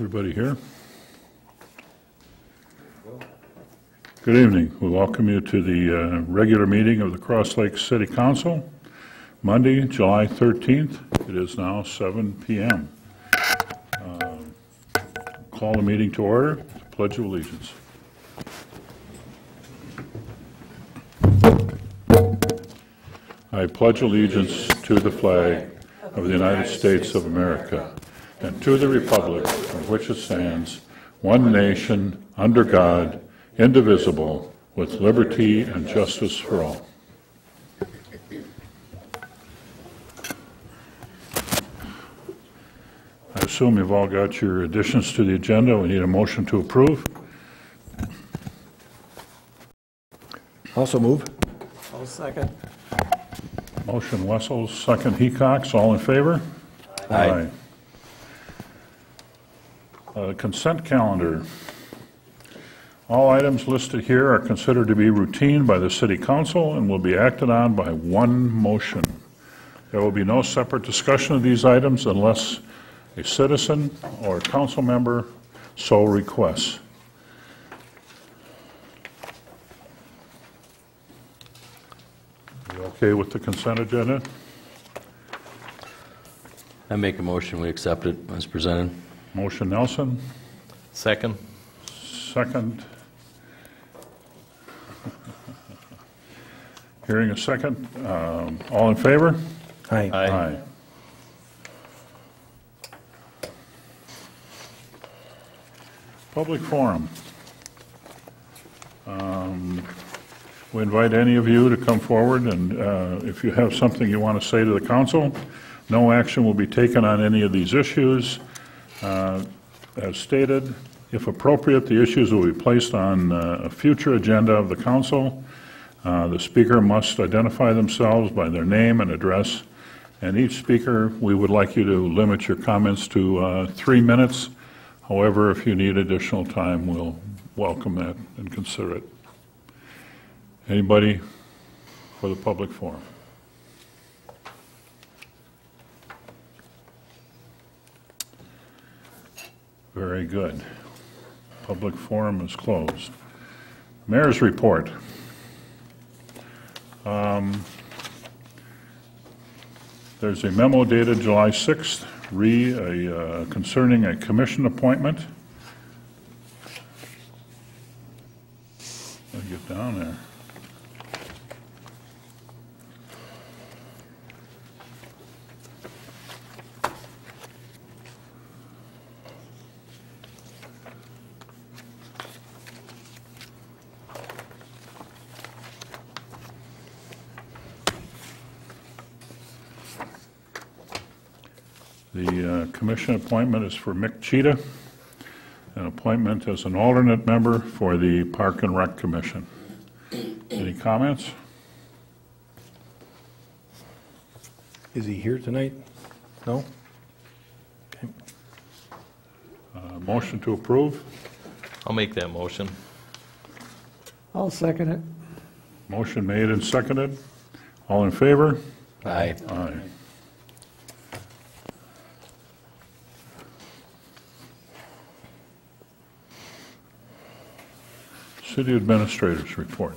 Everybody here? Good evening. We welcome you to the regular meeting of the Cross Lakes City Council, Monday, July 13th. It is now 7 p.m. Call the meeting to order. Pledge of Allegiance. I pledge allegiance to the flag of the United States of America and to the republic for which it stands, one nation, under God, indivisible, with liberty and justice for all. I assume you've all got your additions to the agenda. We need a motion to approve. Also move. I'll second. Motion Wessels, second Hecox. All in favor? Aye. Consent calendar. All items listed here are considered to be routine by the City Council and will be acted on by one motion. There will be no separate discussion of these items unless a citizen or a council member so requests. You okay with the consent agenda? I make a motion, we accept it as presented. Motion Nelson, Second. second. Hearing a second. All in favor? Aye. Aye. Public forum. We invite any of you to come forward, and if you have something you want to say to the council, no action will be taken on any of these issues. As stated, if appropriate, the issues will be placed on a future agenda of the council. The speaker must identify themselves by their name and address, and each speaker, we would like you to limit your comments to 3 minutes. However, if you need additional time, we'll welcome that and consider it. Anybody for the public forum? Very good. Public forum is closed. Mayor's report. There's a memo dated July 6th concerning a commission appointment. I'll get down there. The commission appointment is for Mick Cheetah, an appointment as an alternate member for the Park and Rec Commission. Any comments? Is he here tonight? No? Okay. Motion to approve. I'll make that motion. I'll second it. Motion made and seconded. All in favor? Aye. Aye. City Administrator's report.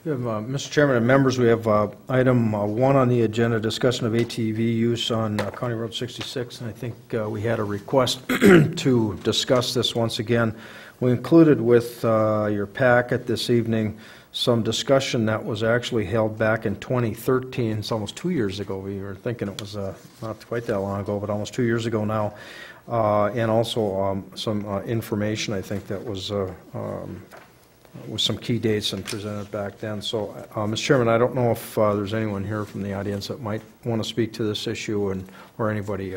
We have, Mr. Chairman and members, we have item 1 on the agenda, discussion of ATV use on County Road 66, and I think we had a request to discuss this once again. We included with your packet this evening some discussion that was actually held back in 2013. It's almost 2 years ago. We were thinking it was not quite that long ago, but almost 2 years ago now. And also some information, I think, that was with some key dates and presented back then. So, Mr. Chairman, I don't know if there's anyone here from the audience that might want to speak to this issue, or anybody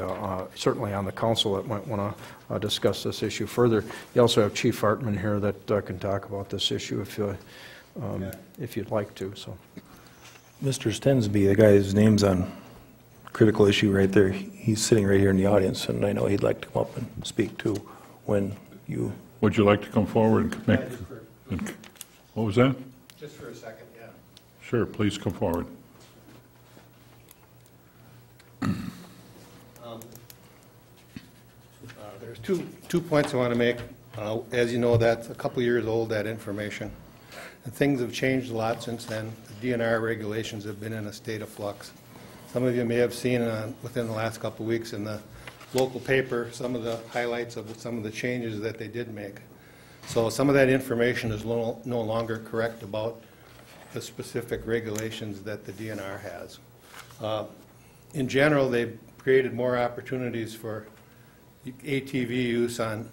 certainly on the council that might want to discuss this issue further. You also have Chief Hartman here that can talk about this issue if you'd like to. So, Mr. Stensby, the guy whose name's on critical issue right there, he's sitting right here in the audience, and I know he'd like to come up and speak to when you... Would you like to come forward and make... What was that? Just for a second, yeah. Sure, please come forward. There's two points I want to make. As you know, that's a couple years old, that information. And things have changed a lot since then. The DNR regulations have been in a state of flux. Some of you may have seen within the last couple of weeks in the local paper some of the highlights of some of the changes that they did make. So some of that information is no longer correct about the specific regulations that the DNR has. In general, they've created more opportunities for ATV use on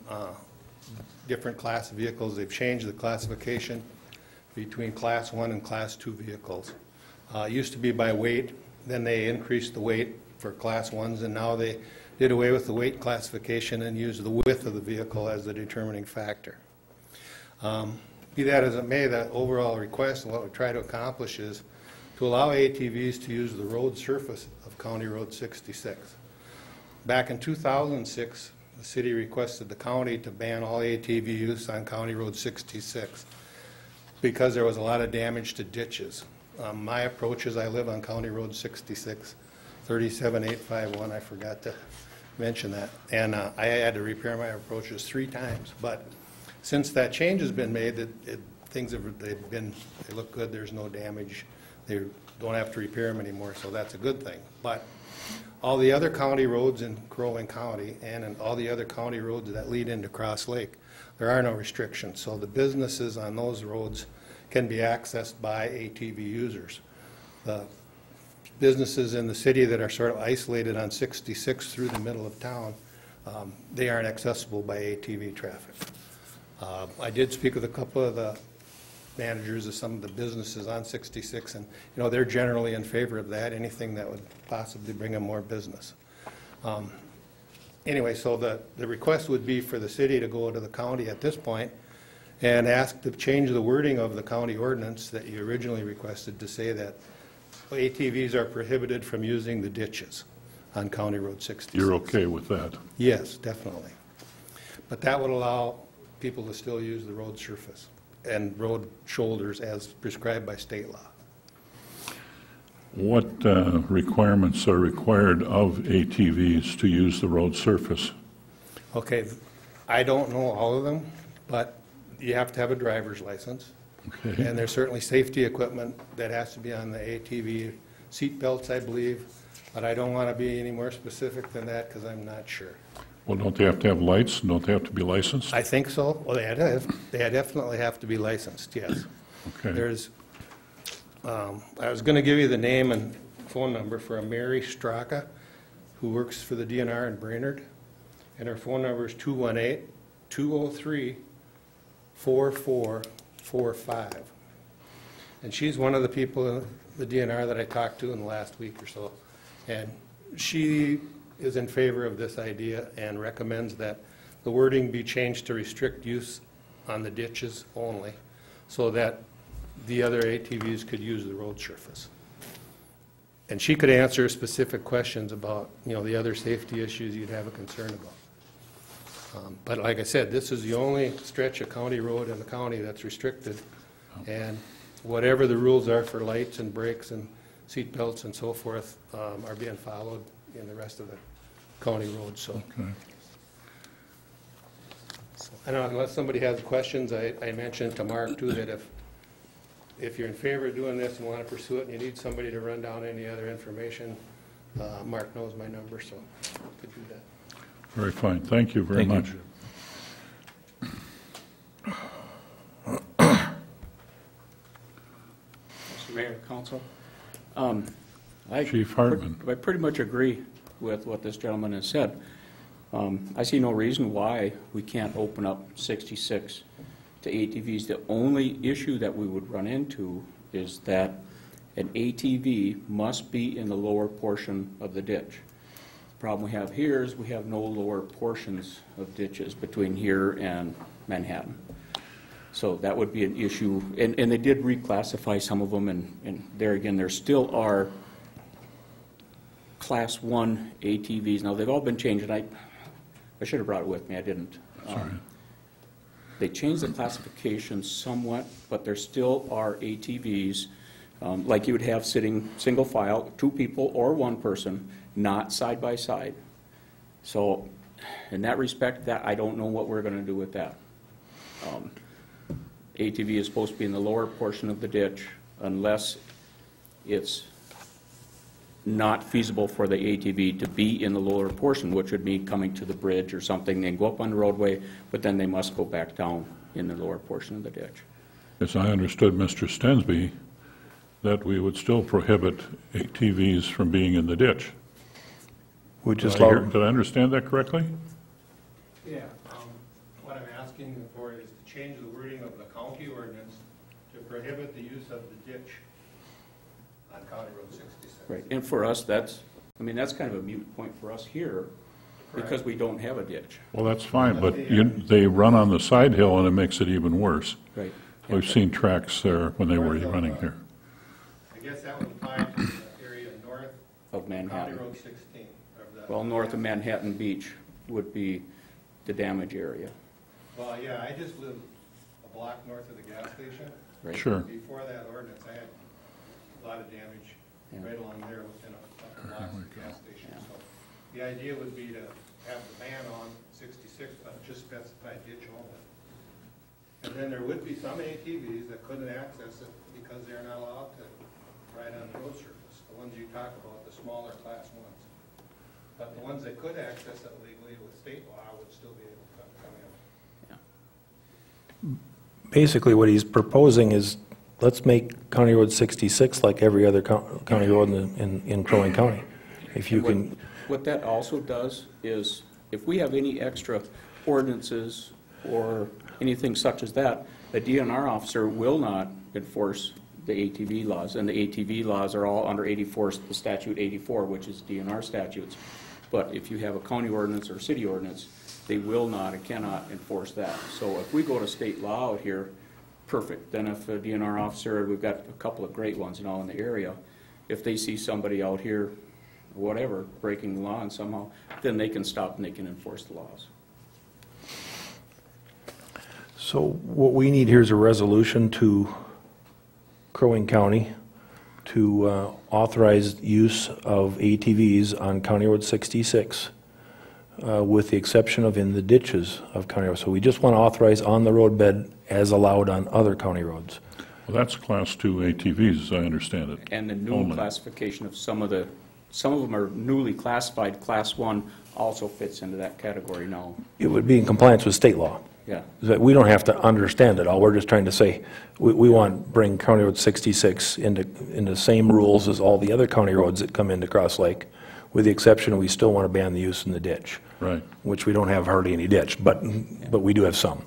different class vehicles. They've changed the classification between Class 1 and Class 2 vehicles. It used to be by weight, then they increased the weight for Class 1s, and now they did away with the weight classification and used the width of the vehicle as the determining factor. Be that as it may, the overall request and what we try to accomplish is to allow ATVs to use the road surface of County Road 66. Back in 2006, the city requested the county to ban all ATV use on County Road 66 because there was a lot of damage to ditches. My approach is I live on County Road 66, 37851, I forgot to mention that, and I had to repair my approaches 3 times. But since that change has been made, things they look good, there's no damage, they don't have to repair them anymore, so that's a good thing. But all the other county roads in Crow Wing County and in all the other county roads that lead into Cross Lake, there are no restrictions. So the businesses on those roads can be accessed by ATV users. The businesses in the city that are sort of isolated on 66 through the middle of town, they aren't accessible by ATV traffic. I did speak with a couple of the managers of some of the businesses on 66, and they're generally in favor of that, anything that would possibly bring them more business. Anyway, so the request would be for the city to go to the county at this point and ask to change the wording of the county ordinance that you originally requested to say that ATVs are prohibited from using the ditches on County Road 66. You're okay with that? Yes, definitely. But that would allow people to still use the road surface and road shoulders as prescribed by state law. What requirements are required of ATVs to use the road surface? Okay, I don't know all of them, but you have to have a driver's license. Okay. And there's certainly safety equipment that has to be on the ATV, seat belts, I believe, but I don't want to be any more specific than that because I'm not sure. Well, don't they have to have lights? Don't they have to be licensed? I think so. Well, they definitely have to be licensed, yes. Okay. There's, I was going to give you the name and phone number for a Mary Straka, who works for the DNR in Brainerd, and her phone number is 218-203-4445. And she's one of the people in the DNR that I talked to in the last week or so, and she is in favor of this idea and recommends that the wording be changed to restrict use on the ditches only, so that the other ATVs could use the road surface. And she could answer specific questions about, the other safety issues you'd have a concern about. But like I said, this is the only stretch of county road in the county that's restricted, and whatever the rules are for lights and brakes and seat belts and so forth are being followed in the rest of the county roads. So, Okay. I don't know, unless somebody has questions, I mentioned to Mark too that if you're in favor of doing this and want to pursue it and you need somebody to run down any other information, Mark knows my number, so could do that. Very fine. Thank you very Thank much. Mr. Mayor, Council. Chief Hartman. I pretty much agree with what this gentleman has said. I see no reason why we can't open up 66 to ATVs. The only issue that we would run into is that an ATV must be in the lower portion of the ditch. The problem we have here is we have no lower portions of ditches between here and Manhattan. So that would be an issue, and they did reclassify some of them, and there again, there still are Class 1 ATVs. Now, they've all been changed, and I should have brought it with me, I didn't. Sorry. They changed the classification somewhat, but there still are ATVs, like you would have sitting single file, 2 people or 1 person, not side by side. So in that respect, that, I don't know what we're gonna do with that. ATV is supposed to be in the lower portion of the ditch unless it's not feasible for the ATV to be in the lower portion, which would mean coming to the bridge or something, then go up on the roadway, but then they must go back down in the lower portion of the ditch. As I understood Mr. Stensby, that we would still prohibit ATVs from being in the ditch. We just Did I allow, understand that correctly? Yeah, what I'm asking for is to change the wording of the county ordinance to prohibit the use of the ditch on County Road 66. Right, and for us, that's, I mean, that's kind of a moot point for us here, because we don't have a ditch. Well, that's fine, but they run on the side hill and it makes it even worse. Right. We've seen tracks there when they were running here. I guess that would apply to the area north Of of County Manhattan. Road 16. Well, north of Manhattan Beach would be the damage area. Well, yeah, I just live a block north of the gas station. Right. Sure. Before that ordinance, I had a lot of damage Yeah. right along there within a couple blocks of the gas station. So the idea would be to have the ban on 66, but just specify ditch only. And then there would be some ATVs that couldn't access it because they're not allowed to ride on the road surface. The ones you talk about, the smaller class ones. But the ones that could access it legally with state law would still be able to come in. basically what he's proposing is, let's make County Road 66 like every other county road in Crow Wing County. If you can, What that also does is, if we have any extra ordinances or anything such as that, the DNR officer will not enforce the ATV laws, and the ATV laws are all under 84, the statute 84, which is DNR statutes. But if you have a county ordinance or city ordinance, they will not and cannot enforce that. So if we go to state law out here, perfect. Then if a DNR officer, we've got a couple of great ones and all in the area, if they see somebody out here, whatever, breaking the law and somehow, then they can stop and they can enforce the laws. so what we need here is a resolution to Crow Wing County to authorize use of ATVs on County Road 66, with the exception of in the ditches of County Road. So we just want to authorize on the roadbed as allowed on other county roads. Well, that's Class 2 ATVs, as I understand it. And the new Only. classification of some of them are newly classified. Class 1 also fits into that category now. It would be in compliance with state law. Yeah. That we don't have to understand it all. We're just trying to say, we want to bring County Road 66 into the same rules as all the other county roads that come into Cross Lake, with the exception we still want to ban the use in the ditch. Right. Which we don't have hardly any ditch, but we do have some.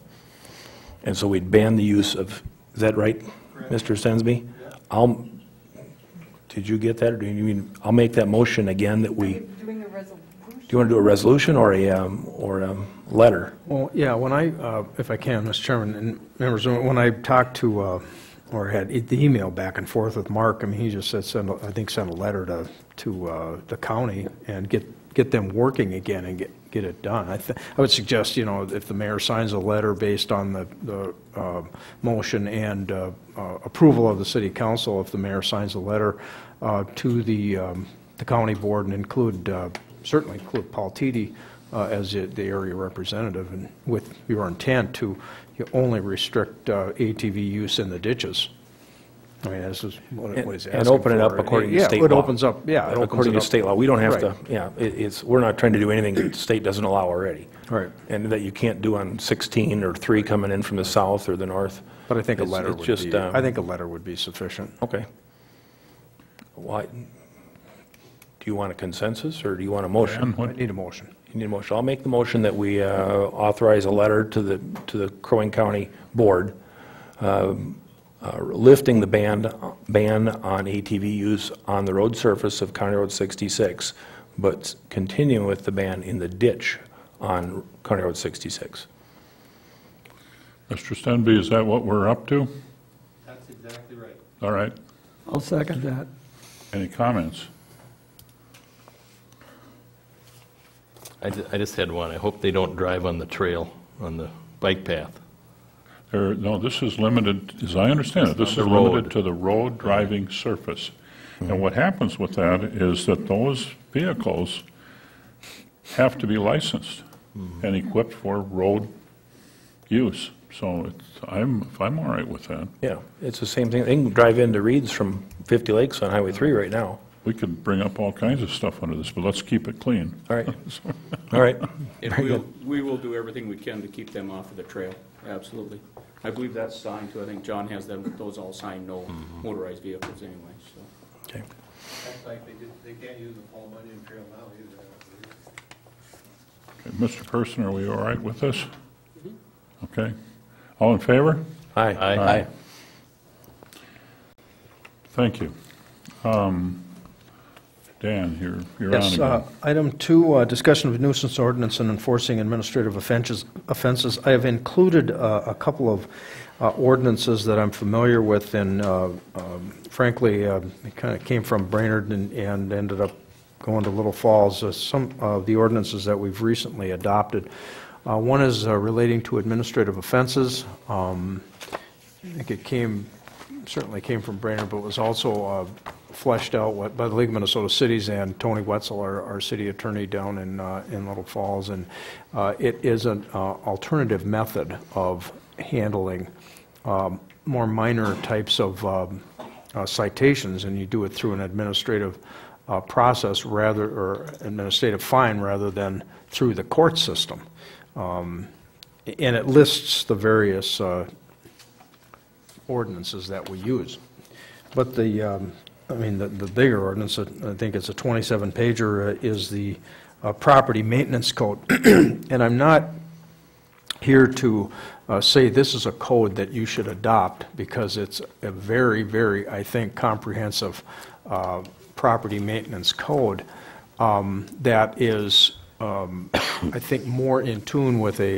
And so we'd ban the use of, is that right, Mr. Stensby? Did you get that, or do you mean, I'll make that motion again that we, do Doing a resolution? you want to do a resolution or a letter? Well, yeah, when I, if I can, Mr. Chairman, and members, when I talked to, or had the email back and forth with Mark, I mean, he just said, send a letter to the county and get them working again and get it done. I would suggest, if the mayor signs a letter based on the motion and approval of the city council, if the mayor signs a letter to the county board and certainly include Paul Teedy as the area representative, and with your intent to only restrict ATV use in the ditches. I mean, this is what he's asking for. And open it up according to state law. Yeah, it opens up, yeah. it opens According it to up. state law. We don't have to, Right. yeah, we're not trying to do anything that the state doesn't allow already. Right. And that you can't do on 16 or 3 coming in from the south or the north. But I think a It's- letter it's would just, be, I think a letter would be sufficient. Okay. Why, do you want a consensus, or do you want a motion? And I what, need a motion. You need a motion. I'll make the motion that we authorize a letter to the Crow Wing County Board lifting the ban on ATV use on the road surface of County Road 66, but continuing with the ban in the ditch on County Road 66. Mr. Stenby, is that what we're up to? That's exactly right. All right. I'll second that. Any comments? I just had one. I hope they don't drive on the trail, on the bike path. No, this is limited, as I understand it, this is On the road. limited to the road driving surface. And what happens with that is that those vehicles have to be licensed. and equipped for road use. So I'm all right with that. Yeah, it's the same thing. They can drive into Reed's from 50 Lakes on Highway 3 right now. We could bring up all kinds of stuff under this, but let's keep it clean. All right. All right. And we will do everything we can to keep them off of the trail, absolutely. I believe that's signed too. I think John has those all signed, no motorized vehicles anyway, so. Okay. That's like they can't use the Paul Bunyan Trail now either. Okay, Mr. Person, are we all right with this? Okay. All in favor? Aye. Aye. Thank you. Dan, you're on Yes, again. item 2, discussion of nuisance ordinance and enforcing administrative offenses. I have included a couple of ordinances that I'm familiar with, and frankly, it kind of came from Brainerd and ended up going to Little Falls. Some of the ordinances that we've recently adopted. One is relating to administrative offenses. I think it certainly came from Brainerd, but was also fleshed out by the League of Minnesota Cities and Tony Wetzel, our city attorney down in Little Falls. And it is an alternative method of handling more minor types of citations, and you do it through an administrative process or administrative fine rather than through the court system. And it lists the various ordinances that we use. But the bigger ordinance, I think it's a 27-pager, is the property maintenance code. And I'm not here to say this is a code that you should adopt, because it's a very, very, I think, comprehensive property maintenance code that is, I think, more in tune with a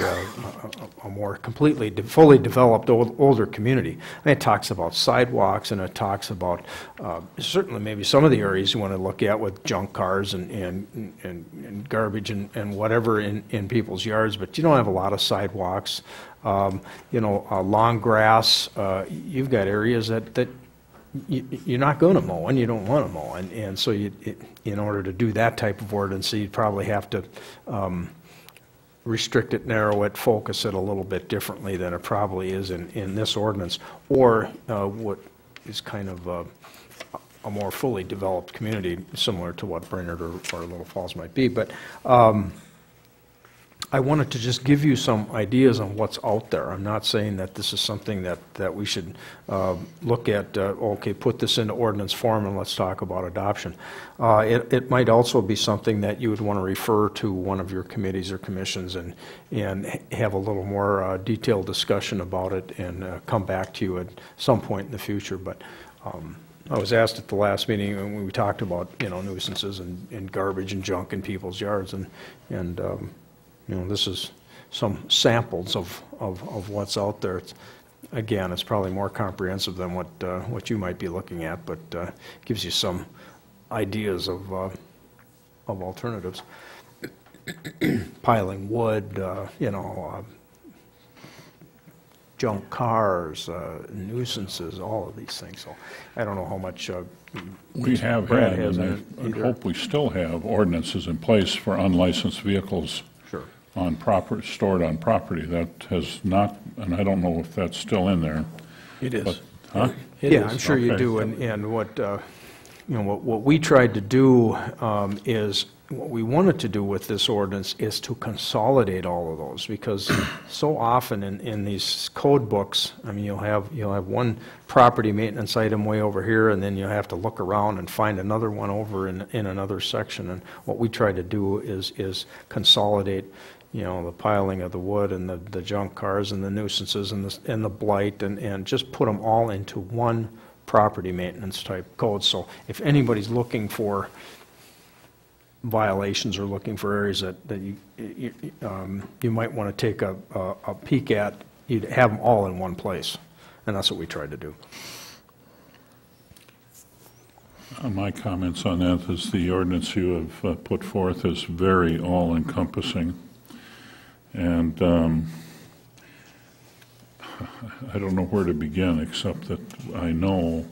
more fully developed older community. And it talks about sidewalks, and it talks about certainly maybe some of the areas you want to look at with junk cars and garbage and whatever in people's yards, but you don't have a lot of sidewalks. Long grass. You've got areas that you're not going to mow and you don't want to mow, and so in order to do that type of ordinance, you'd probably have to restrict it, narrow it, focus it a little bit differently than it probably is in this ordinance, or what is kind of a more fully developed community, similar to what Brainerd or Little Falls might be. But I wanted to just give you some ideas on what's out there. I'm not saying that this is something that we should look at, okay, put this into ordinance form and let's talk about adoption. It might also be something that you would want to refer to one of your committees or commissions and have a little more detailed discussion about it and come back to you at some point in the future. But I was asked at the last meeting when we talked about nuisances and garbage and junk in people's yards, and this is some samples of what's out there. Again, it's probably more comprehensive than what you might be looking at, but gives you some ideas of alternatives. Piling wood, junk cars, nuisances, all of these things. So I don't know how much We have Brad had, has and I either. hope we still have, ordinances in place for unlicensed vehicles Sure. on property, stored on property. That has not, and I don't know if that's still in there. It is. But, huh? It Yeah, is. I'm sure you Okay. do, and what we tried to do is, what we wanted to do with this ordinance is to consolidate all of those, because so often in these code books, you'll have one property maintenance item way over here, and then you'll have to look around and find another one over in another section. And what we try to do is consolidate, the piling of the wood and the junk cars and the nuisances and the blight, and just put them all into one property maintenance type code. So if anybody's looking for violations or looking for areas that you might want to take a peek at, you'd have them all in one place, and that's what we tried to do. My comments on that is the ordinance you have put forth is very all-encompassing. And I don't know where to begin, except that I know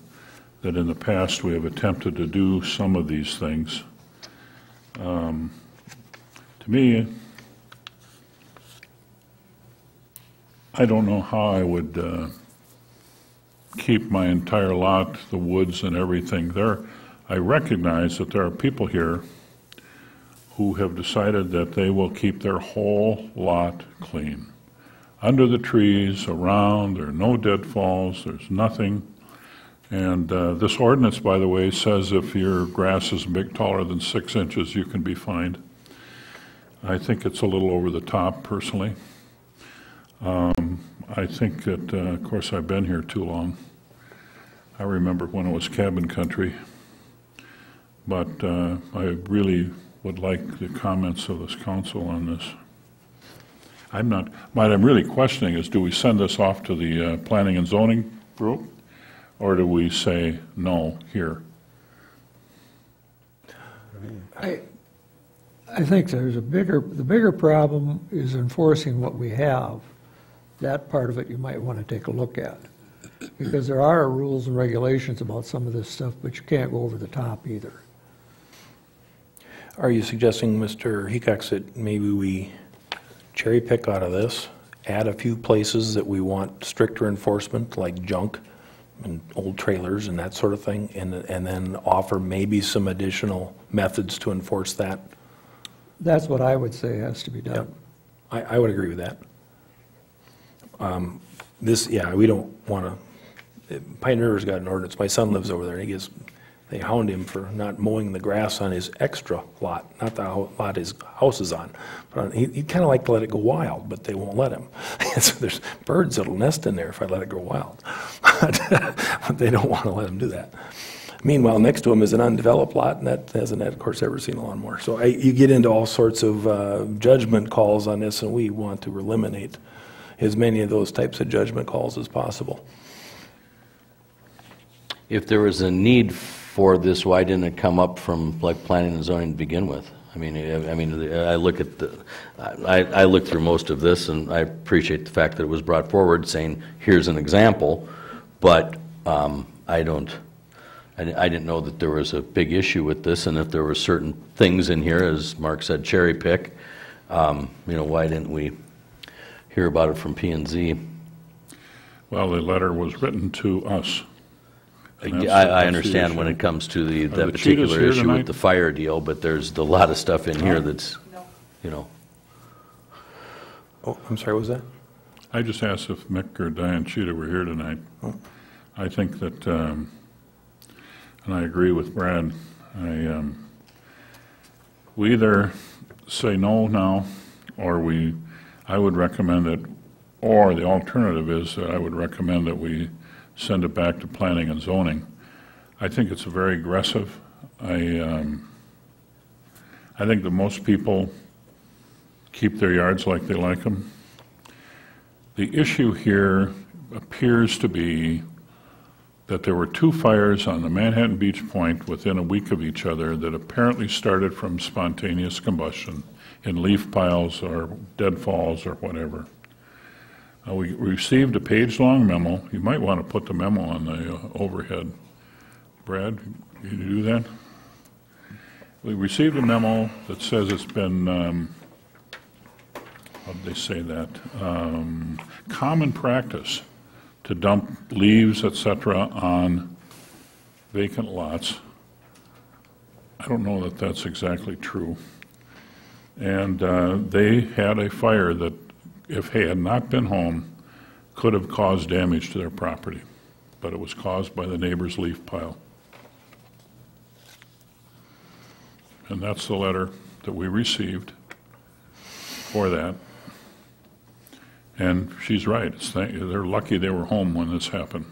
that in the past we have attempted to do some of these things. To me, I don't know how I would keep my entire lot, the woods and everything there. I recognize that there are people here who have decided that they will keep their whole lot clean. Under the trees, around, there are no deadfalls, there's nothing. And this ordinance, by the way, says if your grass is taller than 6 inches, you can be fined. I think it's a little over the top, personally. I think that, of course, I've been here too long. I remember when it was cabin country. But I really would like the comments of this council on this. What I'm really questioning is, do we send this off to the planning and zoning group? Or do we say no here? I think the bigger problem is enforcing what we have. That part of it you might want to take a look at. Because there are rules and regulations about some of this stuff, but you can't go over the top either. Are you suggesting, Mr. Hecox, that maybe we cherry pick out of this, add a few places that we want stricter enforcement, like junk and old trailers and that sort of thing, and then offer maybe some additional methods to enforce that? That's what I would say has to be done. I would agree with that. We don't want to, Pine River's got an ordinance, my son lives over there, and they hound him for not mowing the grass on his extra lot, not the lot his house is on. But he'd kind of like to let it go wild, but they won't let him. So there's birds that'll nest in there if I let it go wild. But they don't want to let him do that. Meanwhile, next to him is an undeveloped lot, and that hasn't, of course, ever seen a lawnmower. So you get into all sorts of judgment calls on this, and we want to eliminate as many of those types of judgment calls as possible. If there was a need for this, why didn't it come up from like planning and zoning to begin with? I look at I looked through most of this, and I appreciate the fact that it was brought forward saying, here's an example, but I didn't know that there was a big issue with this, and if there were certain things in here, as Mark said, cherry pick, why didn't we hear about it from P&Z? Well, the letter was written to us. I understand when it comes to that particular issue with the fire deal, but there's a lot of stuff in here that's, Oh, I'm sorry, what was that? I just asked if Mick or Diane Cheetah were here tonight. I think that, and I agree with Brad, we either say no now, or I would recommend it, or the alternative is that I would recommend that we send it back to planning and zoning. I think it's very aggressive. I think that most people keep their yards like they like them. The issue here appears to be that there were 2 fires on the Manhattan Beach Point within a week of each other that apparently started from spontaneous combustion in leaf piles or deadfalls or whatever. We received a page-long memo. You might want to put the memo on the overhead. Brad, can you do that? We received a memo that says it's been, how did they say that? Common practice to dump leaves, etc., on vacant lots. I don't know that that's exactly true. And they had a fire that, if he had not been home, could have caused damage to their property, but it was caused by the neighbor's leaf pile. And that's the letter that we received for that. And she's right. They're lucky they were home when this happened.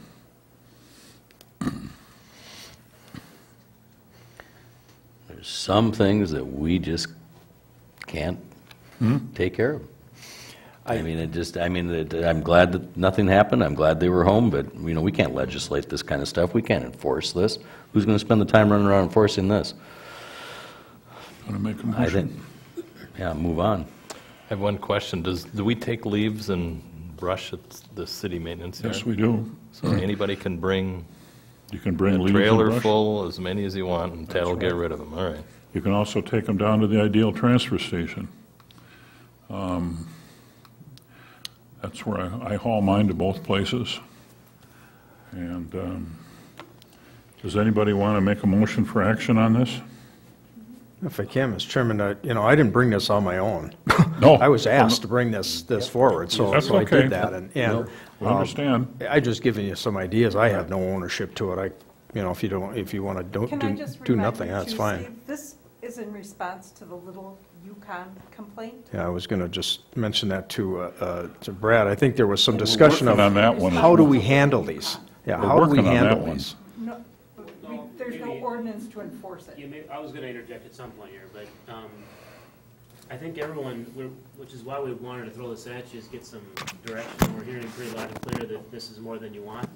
There's some things that we just can't take care of. I'm glad that nothing happened. I'm glad they were home, but we can't legislate this kind of stuff. We can't enforce this. Who's going to spend the time running around enforcing this? Want to make a motion? Move on. I have one question. Do we take leaves and brush at the city maintenance yard? Yes, we do. So anybody can bring You can bring a leaves and trailer brush. full, as many as you want, and Ted will get rid of them. All right. You can also take them down to the Ideal transfer station. That's where I haul mine to both places. And does anybody want to make a motion for action on this? If I can, Mr. Chairman, I didn't bring this on my own. No. I was asked to bring this forward, so That's I okay. did that. And We understand. I just given you some ideas. I have no ownership to it. If you want to Can I just do remind nothing, you that's too, fine. Steve, this is in response to the Little Yukon complaint? Yeah, I was going to just mention that to Brad. I think there was some discussion of working on that one as how do well. we handle these? Yeah, We're how do we working on that handle one. these? No, there's no ordinance to enforce it. I was going to interject at some point here, but I think everyone, which is why we wanted to throw this at you, is get some direction. We're hearing pretty loud and clear that this is more than you want.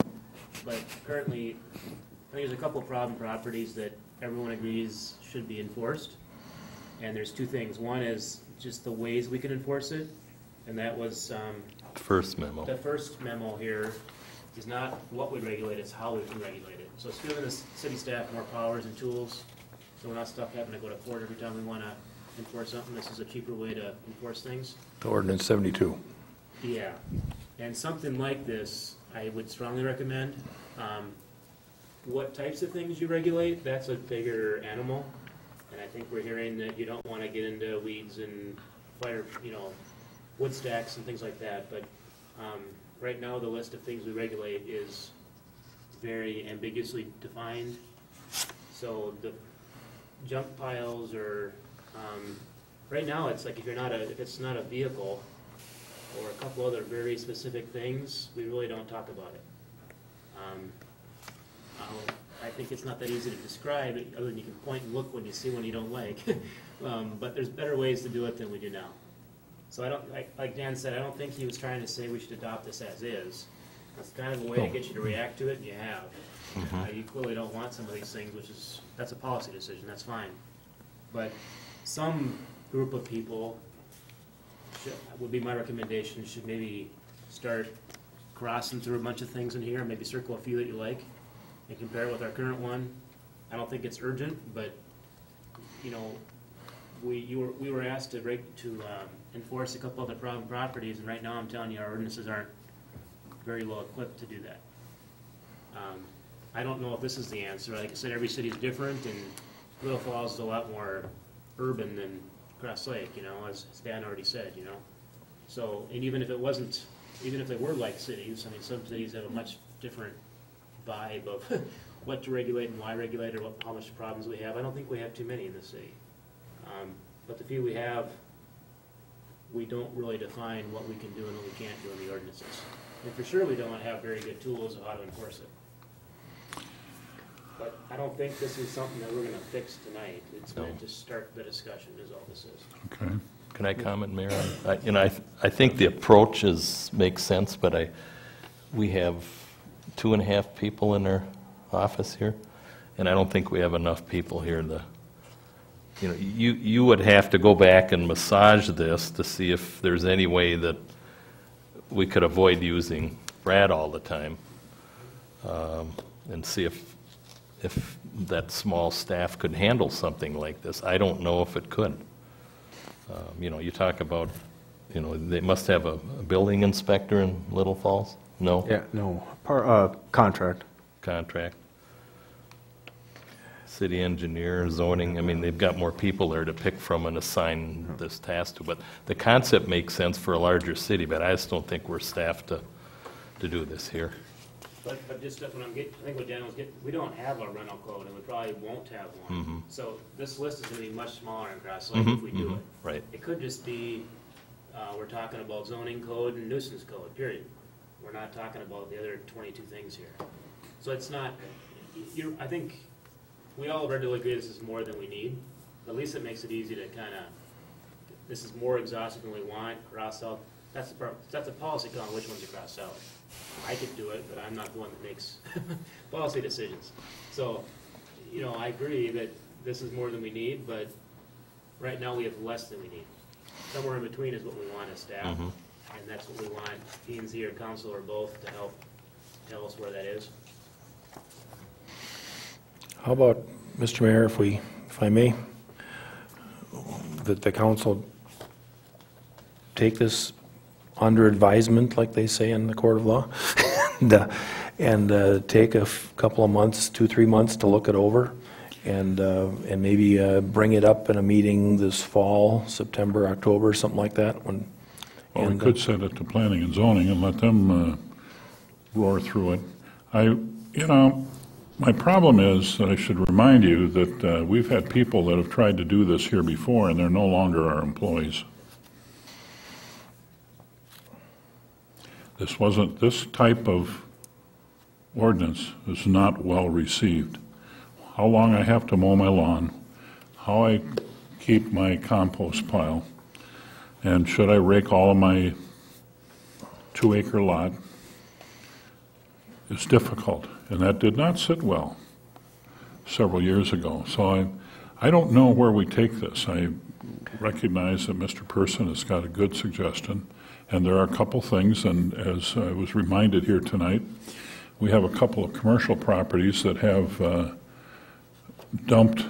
But currently, I think there's a couple of problem properties that everyone agrees should be enforced. And there's two things. One is just the ways we can enforce it, and that was First memo. the first memo here is not what we regulate, it's how we can regulate it. So it's giving the city staff more powers and tools, so we're not stuck having to go to court every time we want to enforce something. This is a cheaper way to enforce things. The ordinance 72. Yeah, and something like this, I would strongly recommend. What types of things you regulate, that's a bigger animal. And I think we're hearing that you don't want to get into weeds and fire, wood stacks and things like that. But right now, the list of things we regulate is very ambiguously defined. So the junk piles are, right now, it's like if it's not a vehicle or a couple other very specific things, we really don't talk about it. I think it's not that easy to describe, other than you can point and look when you see one you don't like. But there's better ways to do it than we do now. So like Dan said, I don't think he was trying to say we should adopt this as is. That's kind of a way to get you to react to it, and you have. You clearly don't want some of these things, that's a policy decision, that's fine. But some group of people, would be my recommendation, should maybe start crossing through a bunch of things in here, maybe circle a few that you like, and compare it with our current one. I don't think it's urgent, but, we were asked to enforce a couple other problem properties, and right now I'm telling you, our ordinances aren't very well equipped to do that. I don't know if this is the answer. Like I said, every city is different, and Little Falls is a lot more urban than Cross Lake, as Dan already said, So, and even if they were like cities, some cities have a much different vibe of what to regulate and why regulate, or how much problems we have. I don't think we have too many in the city. But the few we have, we don't really define what we can do and what we can't do in the ordinances. And for sure, we don't have very good tools of how to enforce it. But I don't think this is something that we're going to fix tonight. It's going to start the discussion, is all this is. Okay. Can I comment, Mayor? I think the approach makes sense, but we have 2.5 people in our office here, and I don't think we have enough people here to, you would have to go back and massage this to see if there's any way that we could avoid using Brad all the time, and see if that small staff could handle something like this. I don't know if it could. You talk about, they must have a building inspector in Little Falls? No? Yeah, no, contract. Contract. City engineer, zoning, they've got more people there to pick from and assign this task to. But the concept makes sense for a larger city, but I just don't think we're staffed to do this here. But just what I think what Dan was getting, we don't have a rental code, and we probably won't have one. So this list is going to be much smaller in Cross Lake if we do it. Right. It could just be, we're talking about zoning code and nuisance code, period. We're not talking about the other 22 things here. So it's not, I think we all readily agree this is more than we need. At least it makes it easy to this is more exhaustive than we want, cross out. That's a policy call on which ones to cross out. I could do it, but I'm not the one that makes policy decisions. So, I agree that this is more than we need, but right now we have less than we need. Somewhere in between is what we want as staff, and that's what we want P&Z or council or both to help tell us where that is. How about, Mr. Mayor, if I may, that the council take this under advisement, like they say in the court of law, and take a couple of months, 2-3 months to look it over, and maybe bring it up in a meeting this fall, September, October, something like that. Well, we could send it to planning and zoning and let them roar through it. My problem is that I should remind you that we've had people that have tried to do this here before, and they're no longer our employees. This type of ordinance is not well received. How long I have to mow my lawn, how I keep my compost pile, and should I rake all of my 2-acre lot is difficult, and that did not sit well several years ago. So I don't know where we take this. I recognize that Mr. Person has got a good suggestion, and there are a couple things, and as I was reminded here tonight, we have a couple of commercial properties that have dumped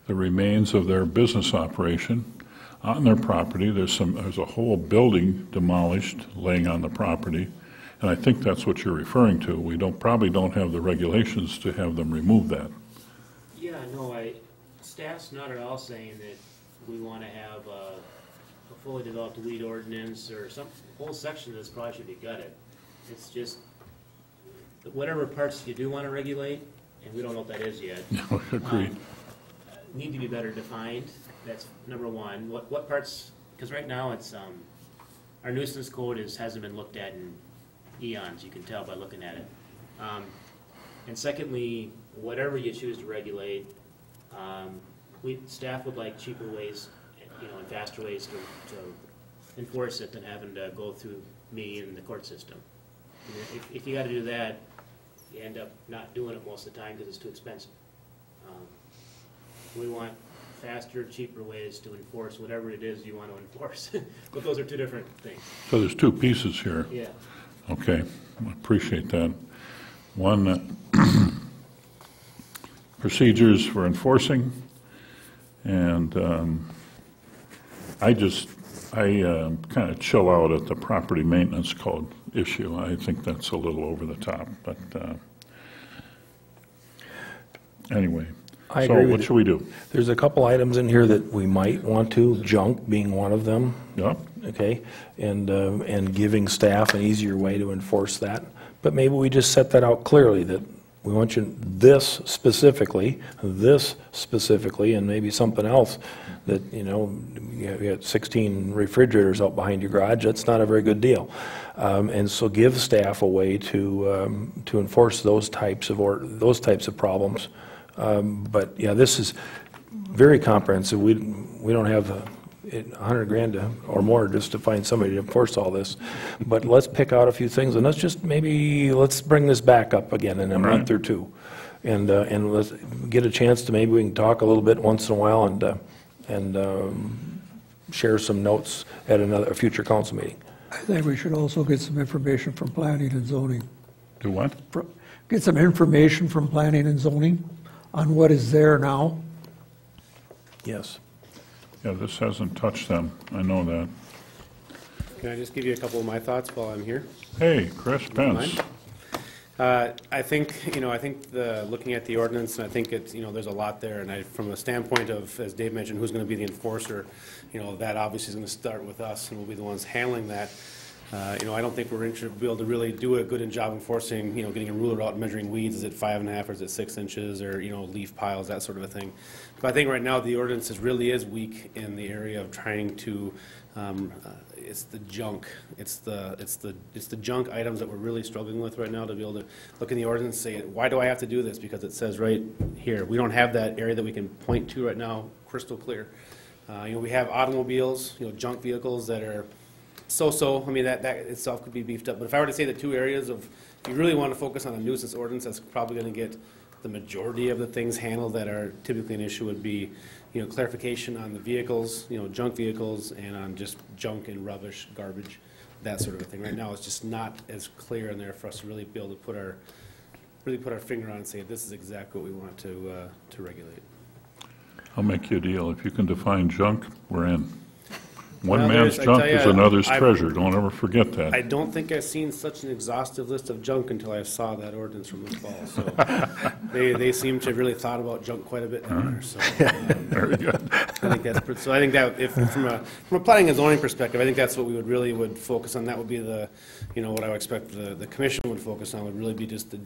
the remains of their business operation on their property. There's a whole building demolished laying on the property, and I think that's what you're referring to. We probably don't have the regulations to have them remove that. Yeah, no, staff's not at all saying that we want to have a fully developed weed ordinance or some whole section of this probably should be gutted. It's just whatever parts you do want to regulate, and we don't know what that is yet. Agreed. Need to be better defined. That's number one. What parts? Because right now it's our nuisance code hasn't been looked at in eons. You can tell by looking at it. And secondly, whatever you choose to regulate, staff would like cheaper ways, and faster ways to enforce it than having to go through me and the court system. If you got to do that, you end up not doing it most of the time because it's too expensive. We want faster, cheaper ways to enforce whatever it is you want to enforce. But those are two different things. So there's two pieces here. Yeah. Okay, I appreciate that. One, procedures for enforcing, and I kind of chill out at the property maintenance code issue. I think that's a little over the top, but anyway. I agree with So what should we do? There's a couple items in here that we might want to, junk being one of them. Yeah. Okay, and giving staff an easier way to enforce that. But maybe we just set that out clearly, that we want you this specifically, and maybe something else that, you got 16 refrigerators out behind your garage. That's not a very good deal. And so give staff a way to enforce those types of problems. But yeah, this is very comprehensive. We don't have $100,000 or more just to find somebody to enforce all this. But let's pick out a few things, and let's bring this back up again in a month or two, and let's get a chance to maybe we can talk a little bit once in a while and share some notes at a future council meeting. I think we should also get some information from planning and zoning. Do what? Get some information from planning and zoning on what is there now. Yes. Yeah, this hasn't touched them. I know that. Can I just give you a couple of my thoughts while I'm here? Hey, Chris Pence. I think, looking at the ordinance, and I think it's, there's a lot there, and from a standpoint of, as Dave mentioned, who's going to be the enforcer, that obviously is going to start with us, and we'll be the ones handling that. I don't think we're be able to really do a good job enforcing, getting a ruler out and measuring weeds. Is it 5.5 or is it 6 inches, or, leaf piles, that sort of a thing. But I think right now the ordinance really is weak in the area of trying to, it's the junk. It's the junk items that we're really struggling with right now, to be able to look in the ordinance and say, why do I have to do this? Because it says right here. We don't have that area that we can point to right now crystal clear. We have automobiles, junk vehicles that are so-so. I mean, that itself could be beefed up. But if I were to say the two areas of, if you really want to focus on a nuisance ordinance, that's probably going to get the majority of the things handled that are typically an issue, would be, clarification on the vehicles, junk vehicles, and on just junk and rubbish, garbage, that sort of a thing. Right now, it's just not as clear in there for us to really be able to put our finger on and say, this is exactly what we want to regulate. I'll make you a deal. If you can define junk, we're in. One Well, man's there's- I junk tell is ya, another's I've- treasure. Don't ever forget that. I don't think I've seen such an exhaustive list of junk until I saw that ordinance from the fall. So they seem to have really thought about junk quite a bit down there. So Very good. I think that's so. I think that if from a planning and zoning perspective, I think that's what we would really focus on. That would be the, what I would expect the commission would focus on would really be just the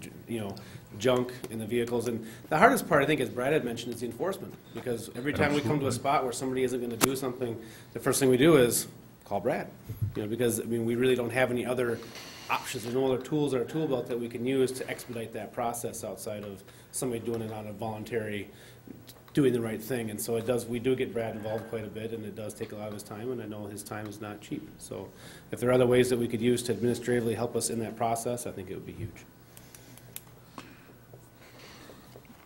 junk in the vehicles. And the hardest part, I think, as Brad had mentioned, is the enforcement, because every time we come to a spot where somebody isn't going to do something, the first thing we do is call Brad, because, I mean, we really don't have any other options. There's no other tools in our tool belt that we can use to expedite that process outside of somebody doing it on a voluntary, doing the right thing. And so we do get Brad involved quite a bit, and it does take a lot of his time, and I know his time is not cheap. So if there are other ways that we could use to administratively help us in that process, I think it would be huge.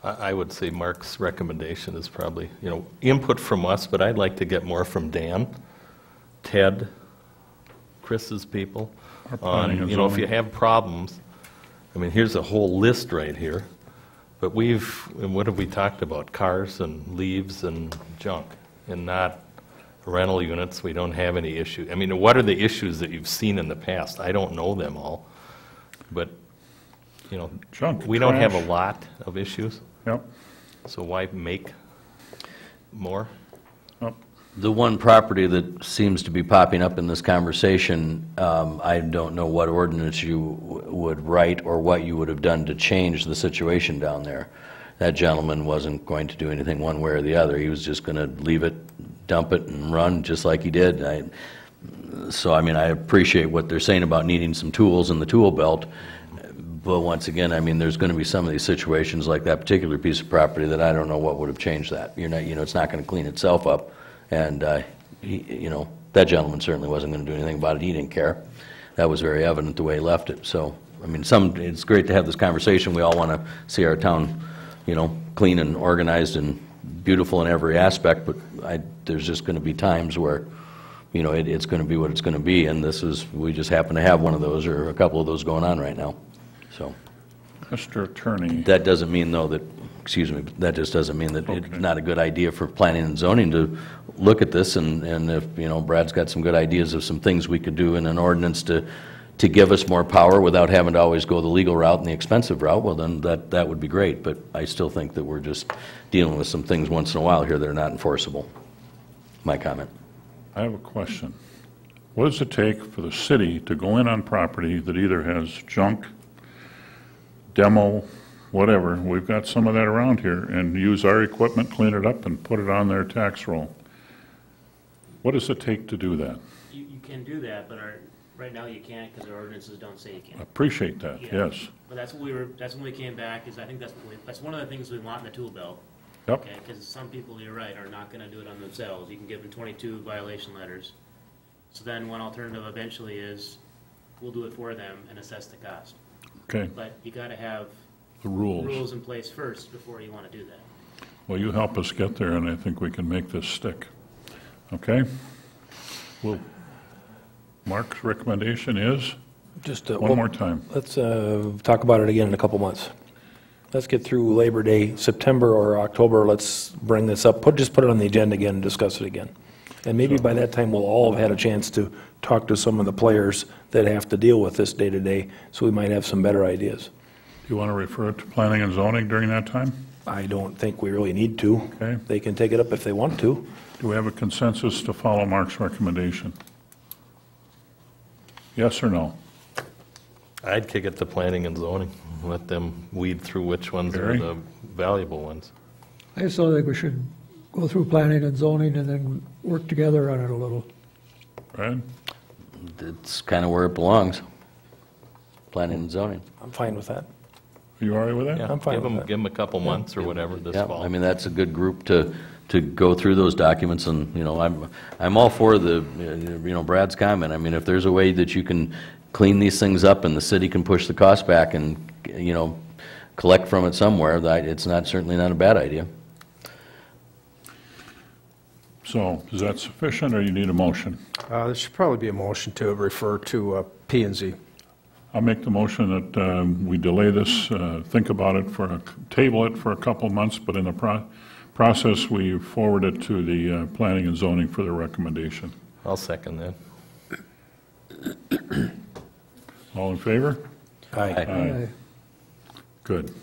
I would say Mark's recommendation is probably, input from us, but I'd like to get more from Dan, Ted, Chris's people. Our planning and If you zoning. have problems, I mean, here's a whole list right here, but what have we talked about? Cars and leaves and junk, and not rental units. We don't have any issue. I mean, what are the issues that you've seen in the past? I don't know them all, but, Junk, we don't have a trash. lot of issues, Yep, so why make more? yep. The one property that seems to be popping up in this conversation, I don't know what ordinance you would write or what you would have done to change the situation down there. That gentleman wasn't going to do anything one way or the other. He was just going to leave it, dump it, and run just like he did. So, I mean, I appreciate what they're saying about needing some tools in the tool belt. But once again, I mean, there's going to be some of these situations like that particular piece of property that I don't know what would have changed that. It's not going to clean itself up. And, that gentleman certainly wasn't going to do anything about it. He didn't care. That was very evident the way he left it. So, I mean, it's great to have this conversation. We all want to see our town, clean and organized and beautiful in every aspect. But there's just going to be times where, it's going to be what it's going to be. And we just happen to have one of those or a couple of those going on right now. So. Mr. Attorney, That doesn't mean, though, that that just doesn't mean that it's not a good idea for planning and zoning to look at this, and if, Brad's got some good ideas of some things we could do in an ordinance to give us more power without having to always go the legal route and the expensive route, well, then that would be great, but I still think that we're just dealing with some things once in a while here that are not enforceable. My comment. I have a question. What does it take for the city to go in on property that either has junk, demo, whatever, we've got some of that around here, and use our equipment, clean it up, and put it on their tax roll? What does it take to do that? You can do that, but right now you can't because our ordinances don't say you I can. appreciate that, Yeah. yes. But that's when we came back, is I think that's one of the things we want in the tool belt. Yep, Okay, because some people, you're right, are not gonna do it on themselves. You can give them 22 violation letters. So then one alternative eventually is, we'll do it for them and assess the cost. okay, But you gotta have the rules. rules in place first before you wanna do that. Well, you help us get there, and I think we can make this stick. Okay? Well, Mark's recommendation is, Just one more time. Let's talk about it again in a couple months. Let's get through Labor Day, September or October, let's bring this up, just put it on the agenda again and discuss it again. And maybe by that time, we'll all have had a chance to talk to some of the players that have to deal with this day to day, so we might have some better ideas. Do you want to refer it to planning and zoning during that time? I don't think we really need to. Okay. They can take it up if they want to. Do we have a consensus to follow Mark's recommendation? Yes or no? I'd kick it to planning and zoning, let them weed through which ones are Gary? the valuable ones. I still think we should go through planning and zoning and then work together on it a little. Brad? It's kind of where it belongs. Planning and zoning. I'm fine with that. Are you all right with that? Yeah, I'm fine give with them, that. give them a couple months or whatever this Yeah, fall. I mean, that's a good group to go through those documents, and, I'm all for the, Brad's comment. I mean, if there's a way that you can clean these things up and the city can push the cost back and, collect from it somewhere, it's certainly not a bad idea. So, is that sufficient, or you need a motion? There should probably be a motion to refer to P and Z. I'll make the motion that we delay this, think about it, table it for a couple months, but in the process, we forward it to the planning and zoning for the recommendation. I'll second that. All in favor? Aye. Aye. Good.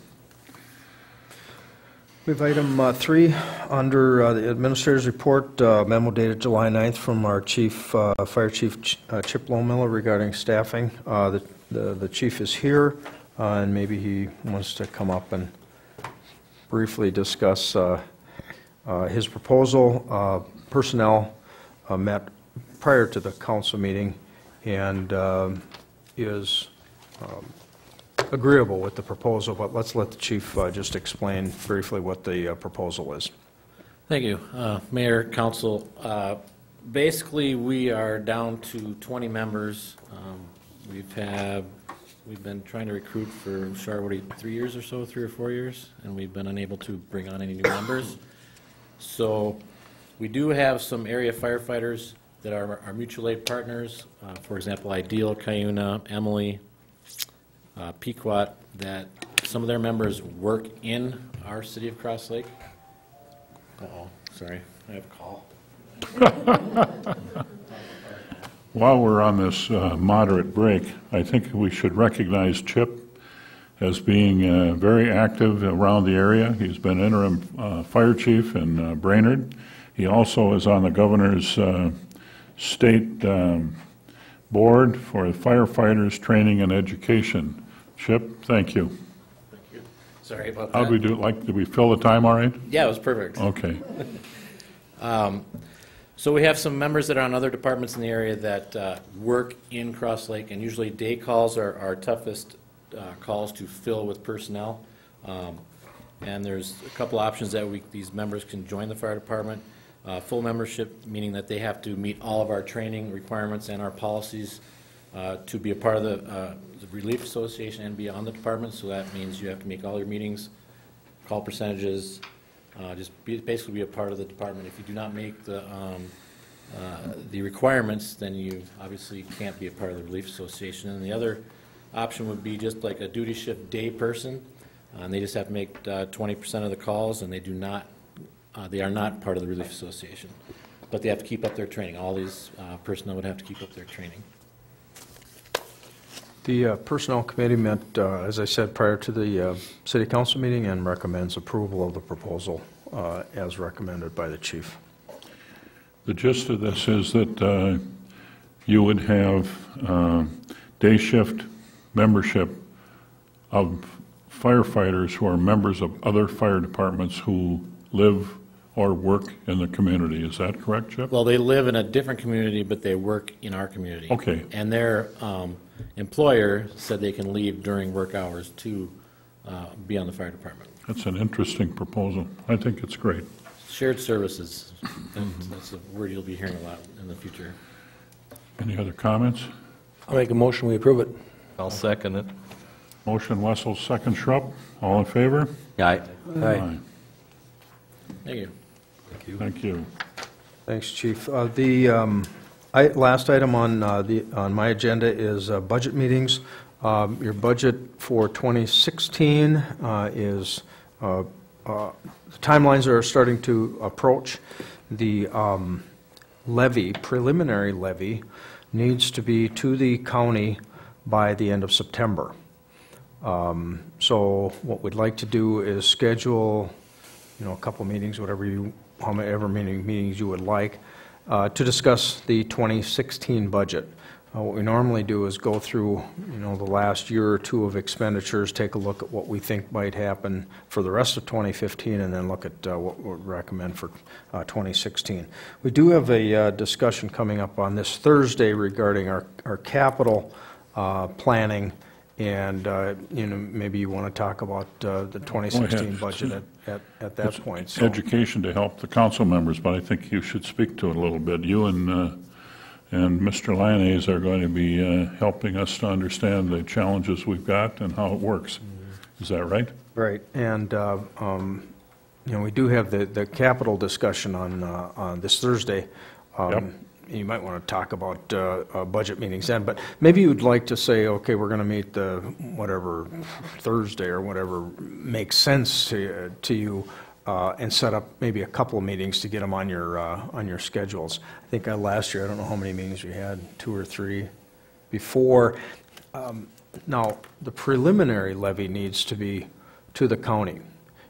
We have item 3 under the Administrator's Report, memo dated July 9th from our Chief, Fire Chief Chip Lowmiller regarding staffing. The chief is here, and maybe he wants to come up and briefly discuss his proposal. Personnel met prior to the council meeting and is agreeable with the proposal, but let's let the chief just explain briefly what the proposal is. Thank you, Mayor, Council. Basically, we are down to 20 members. We've been trying to recruit for, Charwoody, 3 years or so, 3 or 4 years, and we've been unable to bring on any new members. So we do have some area firefighters that are our mutual aid partners. For example, Ideal, Cuyuna, Emily, Pequot, that some of their members work in our city of Cross Lake. Uh-oh, sorry, I have a call. While we're on this moderate break, I think we should recognize Chip as being very active around the area. He's been interim fire chief in Brainerd. He also is on the governor's state board for firefighters training and education. Chip, thank you. Thank you. Sorry about that. How did we do? Did we fill the time all right? Yeah, it was perfect. Okay. So we have some members that are on other departments in the area that work in Cross Lake, and usually day calls are our toughest calls to fill with personnel. And there's a couple options that these members can join the fire department. Full membership, meaning that they have to meet all of our training requirements and our policies to be a part of the Relief Association and be on the department. So that means you have to make all your meetings, call percentages, basically be a part of the department. If you do not make the requirements, then you obviously can't be a part of the Relief Association. And the other option would be just like a duty shift day person, and they just have to make 20% of the calls, and they do not. They are not part of the Relief Association, but they have to keep up their training. All these personnel would have to keep up their training. The Personnel Committee met, as I said, prior to the City Council meeting and recommends approval of the proposal as recommended by the chief. The gist of this is that you would have day shift membership of firefighters who are members of other fire departments who live or work in the community. Is that correct, Chip? Well, they live in a different community, but they work in our community. Okay. And their employer said they can leave during work hours to be on the fire department. That's an interesting proposal. I think it's great. Shared services, that's a word you'll be hearing a lot in the future. Any other comments? I'll make a motion, we approve it. I'll second it. Motion Wessel, second Schrupp. All in favor? Aye. Aye. Thank you. Thank you. Thanks, Chief. The last item on my agenda is budget meetings. Your budget for 2016 is timelines are starting to approach. The preliminary levy, needs to be to the county by the end of September. So what we'd like to do is schedule, a couple meetings, however many meetings you would like, to discuss the 2016 budget. What we normally do is go through, the last year or two of expenditures, take a look at what we think might happen for the rest of 2015, and then look at what we would recommend for 2016. We do have a discussion coming up on this Thursday regarding our capital planning, and maybe you want to talk about the 2016 budget at that point. So. Education to help the council members, but I think you should speak to it a little bit. You and Mr. Lyonnaise are going to be helping us to understand the challenges we've got and how it works. Is that right? Right, and we do have the capital discussion on this Thursday. Yep. You might want to talk about budget meetings then, but maybe you'd like to say, okay, we're going to meet whatever Thursday or whatever makes sense to you and set up maybe a couple of meetings to get them on your schedules. I think last year, I don't know how many meetings we had, 2 or 3 before. Now, the preliminary levy needs to be to the county.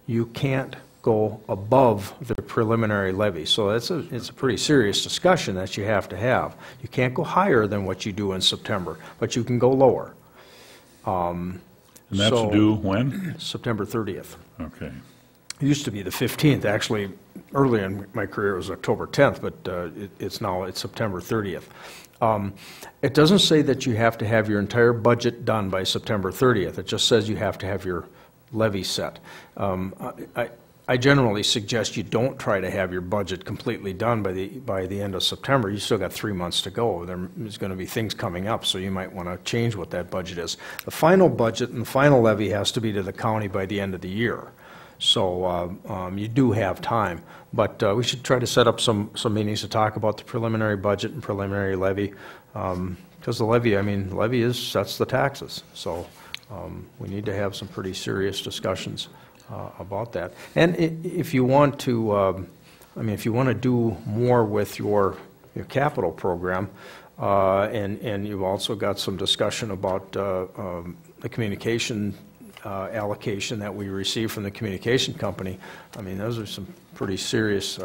You can't go above the preliminary levy. So it's a pretty serious discussion that you have to have. You can't go higher than what you do in September, but you can go lower. And that's due when? September 30th. Okay. It used to be the 15th. Actually, early in my career, it was October 10th, but it's September 30th. It doesn't say that you have to have your entire budget done by September 30th. It just says you have to have your levy set. I generally suggest you don't try to have your budget completely done by the end of September. You still got 3 months to go. There's going to be things coming up, so you might want to change what that budget is. The final budget and the final levy has to be to the county by the end of the year. So you do have time, but we should try to set up some meetings to talk about the preliminary budget and preliminary levy, because the levy sets the taxes. So we need to have some pretty serious discussions about that. And if you want to, if you want to do more with your capital program, and you've also got some discussion about the communication allocation that we receive from the communication company, those are some pretty serious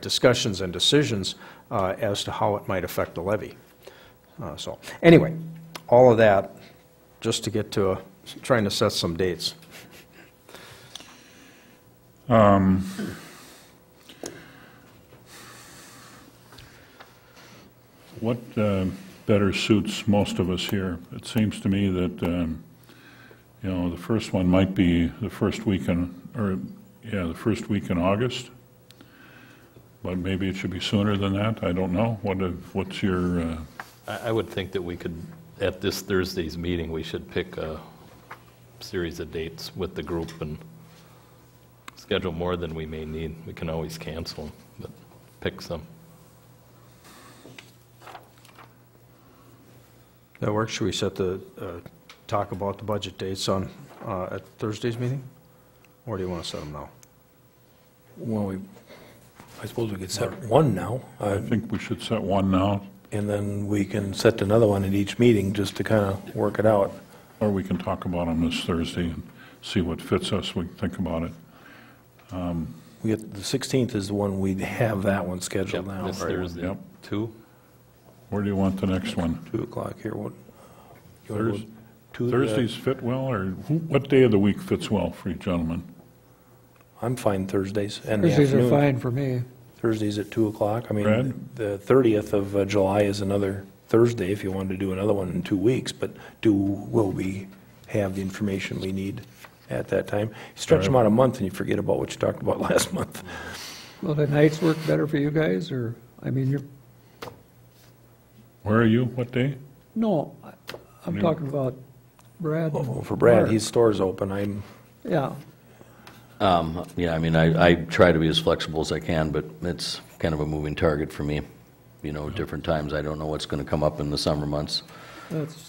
discussions and decisions as to how it might affect the levy. So anyway, all of that just to get to trying to set some dates. What better suits most of us here? It seems to me that the first one might be the first week in August, but maybe it should be sooner than that. I don't know. What's your? I would think that we could, at this Thursday's meeting, we should pick a series of dates with the group and schedule more than we may need. We can always cancel, but pick some. That works. Should we set talk about the budget dates on at Thursday's meeting, or do you want to set them now? Well, I suppose we could set one now. I think we should set one now. And then we can set another one at each meeting just to kind of work it out. Or we can talk about them this Thursday and see what fits us. We can think about it. We get, the 16th is the one, we'd have that one scheduled now. This Thursday, Yep. 2? Where do you want the next one? 2 o'clock here. What? Thursdays fit well, or what day of the week fits well for you gentlemen? I'm fine Thursdays and the Thursdays are afternoon. fine for me. Thursdays at 2 o'clock. Brad? The 30th of July is another Thursday if you wanted to do another one in 2 weeks, but will we have the information we need at that time? Stretch them out a month and you forget about what you talked about last month. Well, the nights work better for you guys, or, you're, Where are you? What day? no, I'm talking about Brad. Oh, for Brad, Mark. his store's open. Yeah, I try to be as flexible as I can, but it's kind of a moving target for me. Different times, I don't know what's going to come up in the summer months.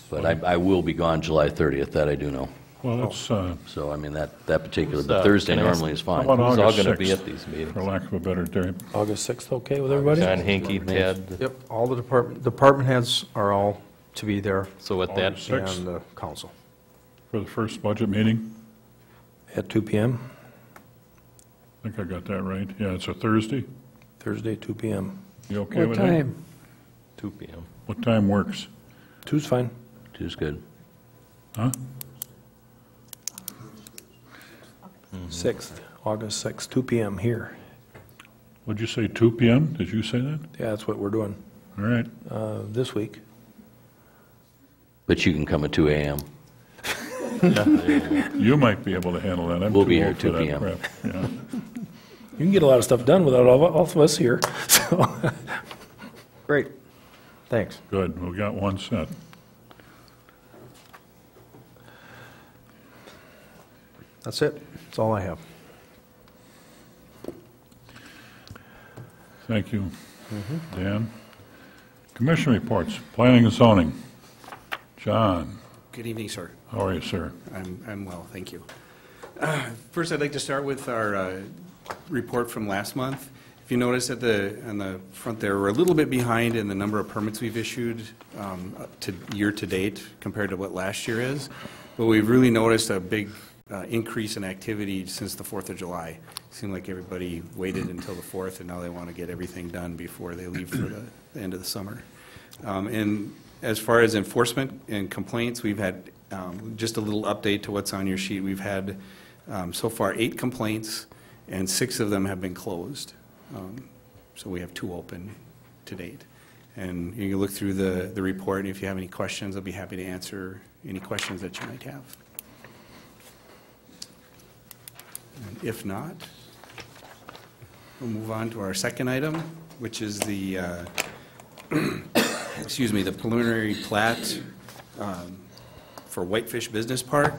But I will be gone July 30th, that I do know. Well, it's, So, that particular, but So, Thursday can I ask- normally is how fine. about Who's all August going to be 6th, at these meetings? for lack of a better day? August 6th, okay with everybody? John Hinkie, Ted. Yep, all the department heads are all to be there, So with that, August 6th. and the council. For the first budget meeting? At 2 p.m., I think I got that right. Yeah, it's a Thursday. Thursday, 2 p.m. You okay what with that? time? 2 p.m. What time works? 2's fine. 2's good. Huh? 6th, August 6th, 2 p.m. here. Would you say 2 p.m.? Did you say that? Yeah, that's what we're doing All right. this week. But you can come at 2 a.m. You might be able to handle that. I'm We'll too be here old for 2 that p.m. crap. Yeah. You can get a lot of stuff done without all of us here. So, Great, thanks. Good. We got one set. That's it, that's all I have. Thank you, Dan. Commission reports, planning and zoning. John, Good evening, sir. how are you, sir? I'm well, thank you. First, I'd like to start with our report from last month. If you notice on the front there, we're a little bit behind in the number of permits we've issued to year to date compared to what last year is. But we've really noticed a big increase in activity since the 4th of July. It seemed like everybody waited until the 4th, and now they want to get everything done before they leave for the end of the summer. And as far as enforcement and complaints, we've had just a little update to what's on your sheet. We've had so far 8 complaints, and 6 of them have been closed. So we have 2 open to date. And you can look through the report, and if you have any questions, I'll be happy to answer any questions that you might have. And if not, we'll move on to our second item, which is the, excuse me, the preliminary plat for Whitefish Business Park.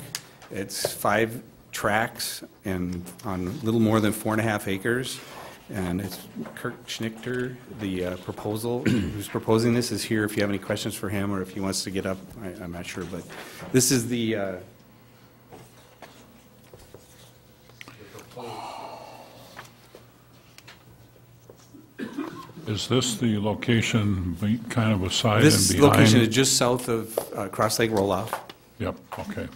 It's 5 tracks and on a little more than 4.5 acres. And it's Kirk Schnichter, the proposal, who's proposing this, is here if you have any questions for him or if he wants to get up, I'm not sure, but this is the Is this the location kind of aside and behind? This location is just south of Cross Lake Roloff. Yep, okay.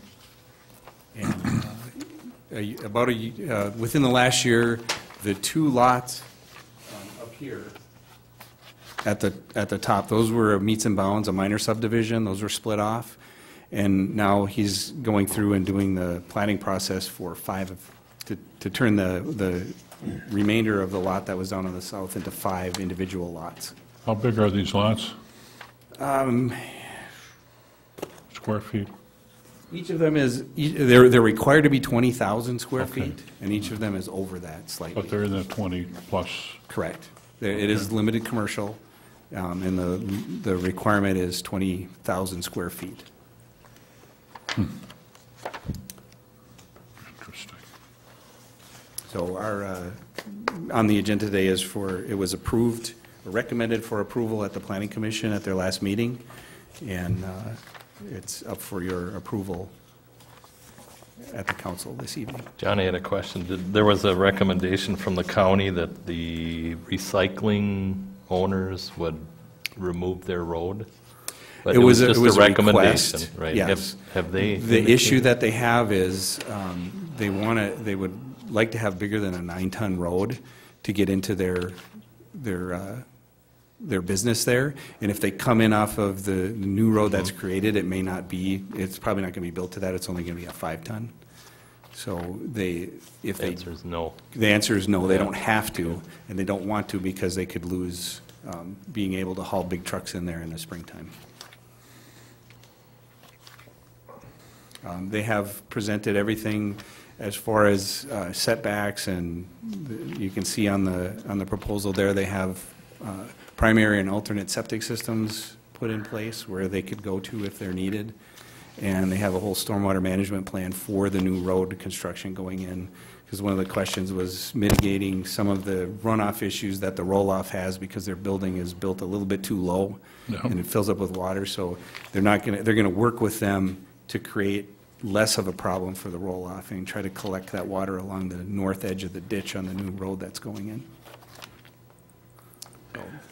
And about within the last year, the 2 lots up here at the top, those were meets and bounds, a minor subdivision. Those were split off. And now he's going through and doing the planning process for 5 to turn the remainder of the lot that was down on the south into 5 individual lots. How big are these lots? Square feet? Each of them is, they're required to be 20,000 square feet, and each of them is over that slightly. But they're in the 20-plus? Correct. It is limited commercial, and the requirement is 20,000 square feet. Interesting. So our, on the agenda today is it was approved, or recommended for approval at the Planning Commission at their last meeting, and it's up for your approval at the council this evening. Johnny had a question. There was a recommendation from the county that the recycling owners would remove their road? But it was just a recommendation, request, right? yes. Have they? The issue that they have is they would like to have bigger than a 9-ton road to get into their business there, and if they come in off of the new road that's created, it's probably not going to be built to that, it's only going to be a 5-ton. So the answer is no. The answer is no, they don't have to, and they don't want to because they could lose being able to haul big trucks in there in the springtime. They have presented everything as far as setbacks, and you can see on the proposal there, they have primary and alternate septic systems put in place where they could go to if they're needed. And they have a whole stormwater management plan for the new road construction going in, because one of the questions was mitigating some of the runoff issues that the roll-off has because their building is built a little bit too low, and it fills up with water. So they're going to work with them to create less of a problem for the roll-off and try to collect that water along the north edge of the ditch on the new road that's going in.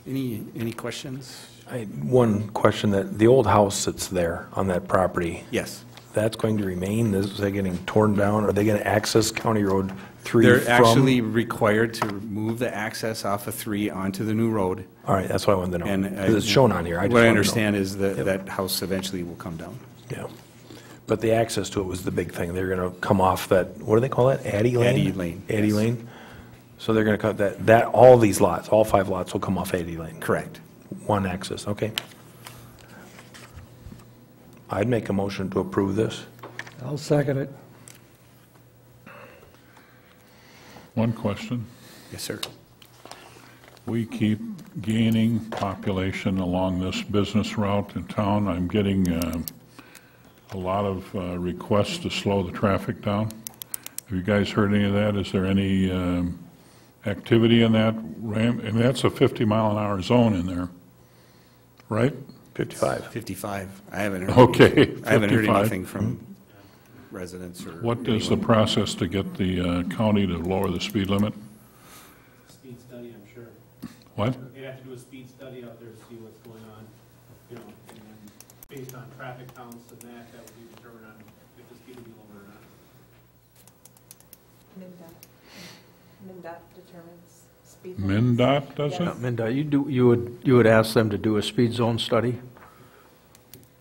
Any questions? I had one question, that the old house that's there on that property. Yes. That's going to remain? Is that getting torn down? Are they going to access County Road 3 They're from? actually required to move the access off of 3 onto the new road. All right, that's what I wanted to know. And Because it's shown on here. What I understand is that that house eventually will come down. Yeah. But the access to it was the big thing. They're going to come off that, what do they call that? Addy Lane? Addy Lane, Addy yes. Lane? So they're going to cut that, all these lots, all 5 lots will come off Addy Lane? Correct. One access, okay. I'd make a motion to approve this. I'll second it. One question. Yes, sir. We keep gaining population along this business route in town. I'm getting a lot of requests to slow the traffic down. Have you guys heard any of that? Is there any activity in that ramp? And that's a 50-mile-an-hour zone in there, right? 55. 55. I haven't heard. Okay, I haven't heard 55. anything from residents or. What is the anyone. process to get the county to lower the speed limit? What? They'd have to do a speed study out there to see what's going on, you know, and then based on traffic counts and that would be determined on if the speed will be lower or not. MnDOT determines speed limits. MnDOT does Yes. it? MnDOT, you would ask them to do a speed zone study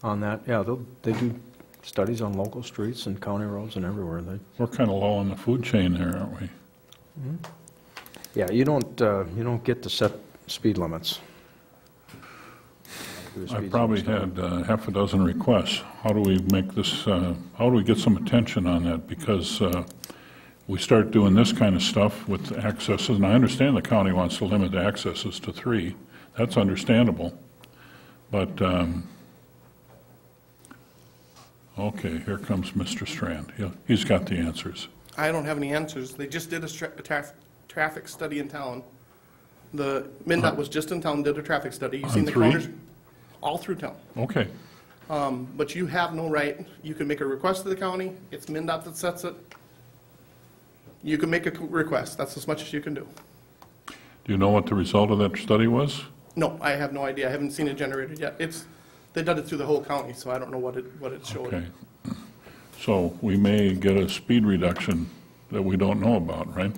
on that? Yeah, they do studies on local streets and county roads and everywhere. We're kind of low on the food chain there, aren't we? Yeah, you don't get to set speed limits. Do a I speed probably zone study. had half a dozen requests. How do we make this, how do we get some attention on that? Because we start doing this kind of stuff with accesses, and I understand the county wants to limit the accesses to 3. That's understandable. But, okay, here comes Mr. Strand. He's got the answers. I don't have any answers. They just did a traffic study in town. The MnDOT was just in town, did a traffic study. You've On seen the 3? counters all through town. Okay. But you have no right. You can make a request to the county. It's MnDOT that sets it. You can make a request. That's as much as you can do. Do you know what the result of that study was? No, I have no idea. I haven't seen it generated yet. They did it through the whole county, so I don't know what it showed. Okay. So we may get a speed reduction that we don't know about, right?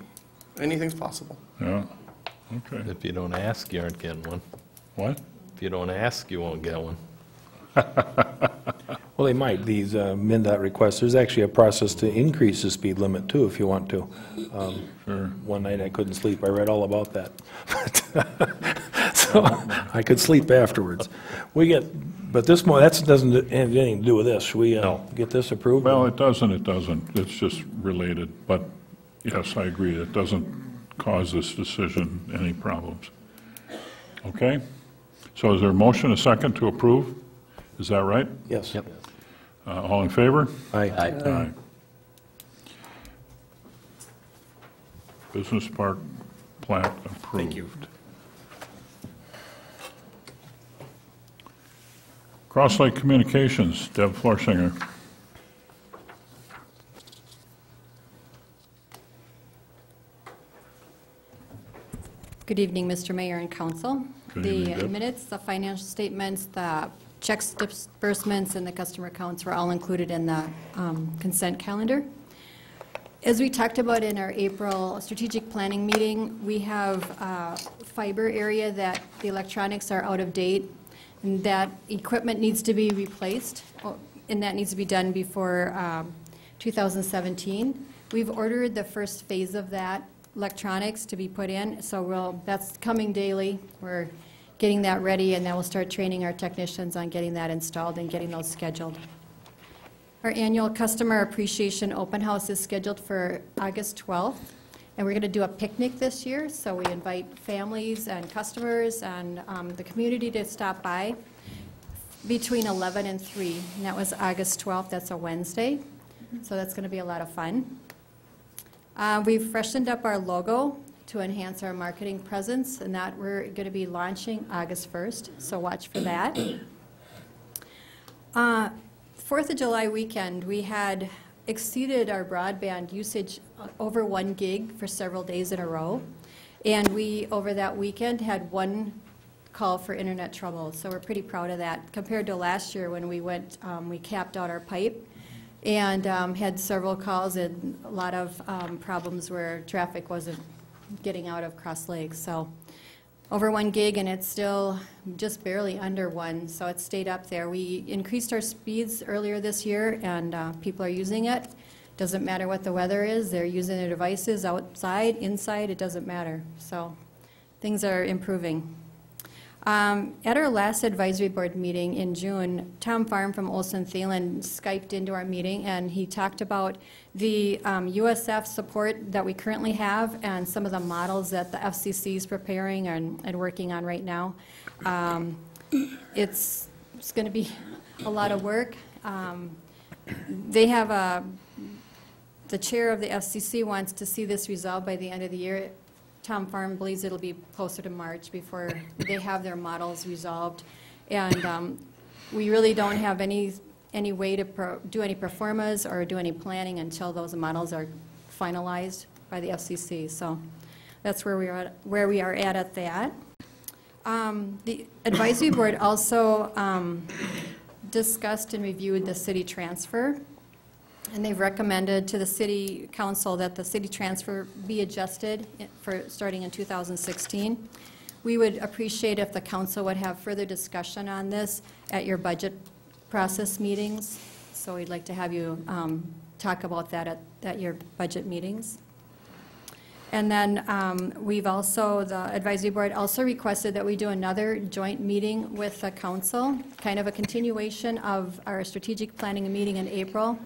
Anything's possible. Yeah, okay. If you don't ask, you aren't getting one. What? If you don't ask, you won't get one. Well, they might, these MnDOT requests. There's actually a process to increase the speed limit too, if you want to. Sure. One night I couldn't sleep, I read all about that. So I could sleep afterwards. But this, that doesn't have anything to do with this. Should we get this approved? Well, it doesn't. It's just related. But yes, I agree. It doesn't cause this decision any problems. Okay? So is there a motion, a second to approve? Is that right? Yes. Yep. All in favor? Aye. Aye. Business Park plat approved. Thank you. Cross Lake Communications, Deb Florsinger. Good evening, Mr. Mayor and Council. Good evening, The Deb. minutes, the financial statements, the checks disbursements, and the customer accounts were all included in the consent calendar. As we talked about in our April strategic planning meeting, we have a fiber area that the electronics are out of date, and that equipment needs to be replaced, and that needs to be done before 2017. We've ordered the first phase of that electronics to be put in, so that's coming daily. We're getting that ready, and then we'll start training our technicians on getting that installed and getting those scheduled. Our annual Customer Appreciation Open House is scheduled for August 12th, and we're going to do a picnic this year, so we invite families and customers and the community to stop by between 11 and 3, and that was August 12th. That's a Wednesday, so that's going to be a lot of fun. We've freshened up our logo to enhance our marketing presence, and that we're going to be launching August 1st, so watch for that. 4th of July weekend, we had exceeded our broadband usage over 1 gig for several days in a row, and we, over that weekend, had 1 call for internet trouble, so we're pretty proud of that. Compared to last year when we went, we capped out our pipe, and had several calls and a lot of problems where traffic wasn't getting out of Cross Lake. So over 1 gig, and it's still just barely under 1, so it stayed up there. We increased our speeds earlier this year, and people are using it. Doesn't matter what the weather is. They're using their devices outside, inside, it doesn't matter. So things are improving. At our last advisory board meeting in June, Tom Farm from Olson Thielen Skyped into our meeting, and he talked about the USF support that we currently have and some of the models that the FCC is preparing and working on right now. It's going to be a lot of work. They have the chair of the FCC wants to see this resolved by the end of the year. Tom Farm believes it'll be closer to March before they have their models resolved. And we really don't have any way to do any performas or do any planning until those models are finalized by the FCC. So that's where we are at that. The advisory board also discussed and reviewed the city transfer, and they've recommended to the city council that the city transfer be adjusted for starting in 2016. We would appreciate if the council would have further discussion on this at your budget process meetings. So we'd like to have you talk about that at your budget meetings. And then we've also, the advisory board also requested that we do another joint meeting with the council, kind of a continuation of our strategic planning meeting in April.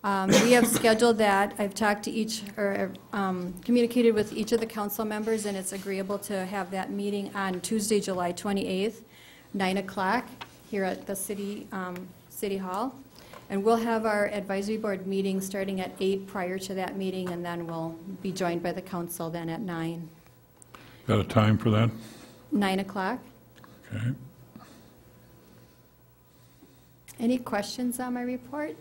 We have scheduled that. I've talked to each, or communicated with each of the council members, and it's agreeable to have that meeting on Tuesday, July 28th, 9 o'clock, here at the City Hall. And we'll have our advisory board meeting starting at 8 prior to that meeting, and then we'll be joined by the council then at 9. Got a time for that? 9 o'clock. Okay. Any questions on my report?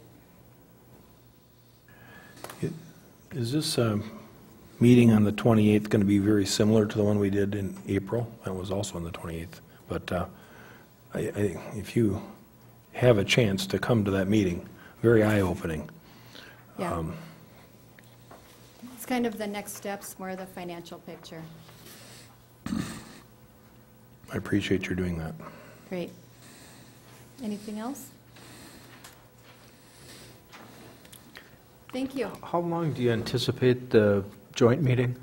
Is this meeting on the 28th going to be very similar to the one we did in April? That was also on the 28th. But if you have a chance to come to that meeting, very eye-opening. Yeah. It's kind of the next steps, more of the financial picture. I appreciate your doing that. Great. Anything else? Thank you. How long do you anticipate the joint meeting?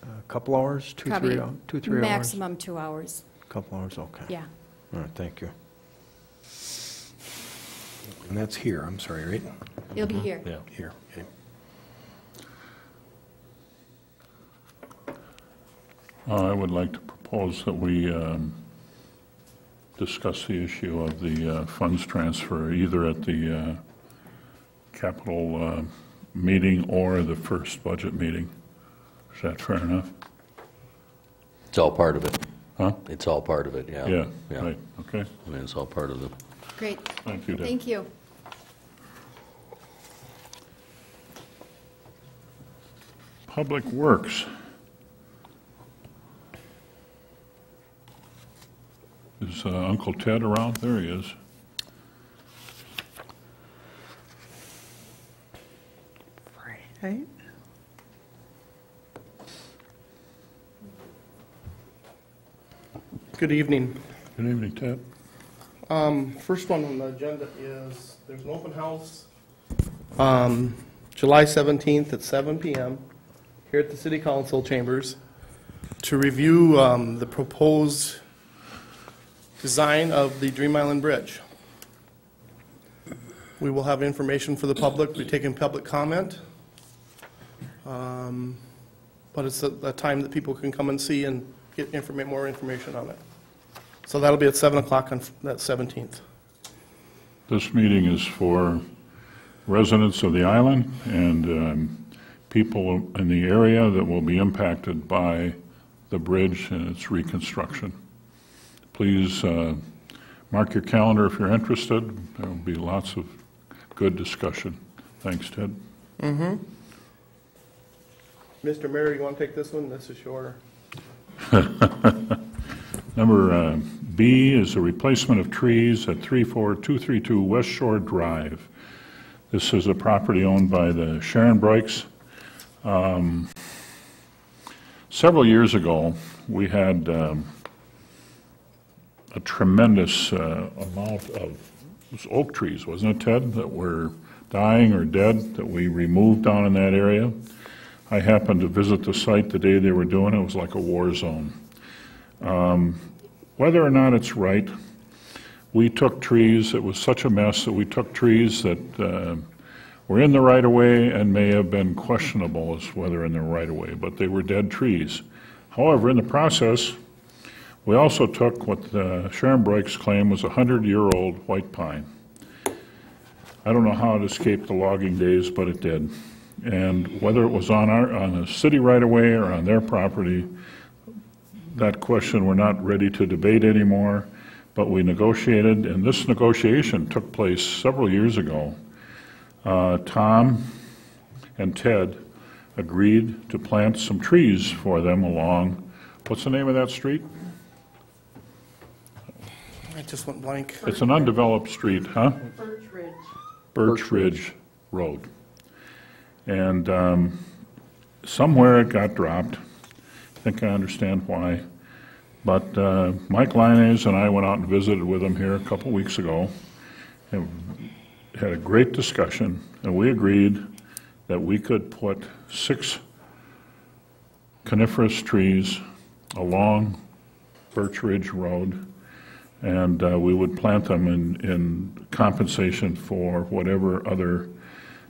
A couple hours, 2, 3 hours? 2, 3 hours? Maximum 2 hours. Couple hours, okay. Yeah. All right, thank you. And that's here, I'm sorry, right? It'll be here. Yeah. Here, okay. I would like to propose that we discuss the issue of the funds transfer either at the capital meeting or the first budget meeting. Is that fair enough? It's all part of it. Huh? It's all part of it, yeah. Yeah, right, okay. I mean, it's all part of the... Great. Thank you, Deb. Thank you. Public Works. Is Uncle Ted around? There he is. Right? Good evening. Good evening, Ted. First one on the agenda is, there's an open house, July 17th at 7 PM here at the City Council chambers to review the proposed design of the Dream Island Bridge. We will have information for the public. We're taking public comment. But it's a time that people can come and see and get more information on it. So that'll be at 7 o'clock on that 17th. This meeting is for residents of the island and people in the area that will be impacted by the bridge and its reconstruction. Please mark your calendar if you're interested. There will be lots of good discussion. Thanks, Ted. Mm-hmm. Mr. Mayor, you want to take this one? This is shorter. Number B is a replacement of trees at 34232 West Shore Drive. This is a property owned by the Sharon Brakes. Several years ago, we had a tremendous amount of it was oak trees, wasn't it, Ted, that were dying or dead that we removed down in that area. I happened to visit the site the day they were doing it. It was like a war zone. Whether or not it's right, we took trees, it was such a mess that we took trees that were in the right-of-way and may have been questionable as whether in the right-of-way, but they were dead trees. However, in the process, we also took what Sharon Brakes claimed was a 100-year-old white pine. I don't know how it escaped the logging days, but it did. And whether it was on a city right-of-way or on their property, that question we're not ready to debate anymore, but we negotiated, and this negotiation took place several years ago. Tom and Ted agreed to plant some trees for them along, what's the name of that street? I just went blank. It's an undeveloped street, huh? Birch Ridge. Birch Ridge Road. And somewhere it got dropped. I think I understand why. But Mike Lyons and I went out and visited with him here a couple weeks ago and had a great discussion, and we agreed that we could put 6 coniferous trees along Birch Ridge Road, and we would plant them in compensation for whatever other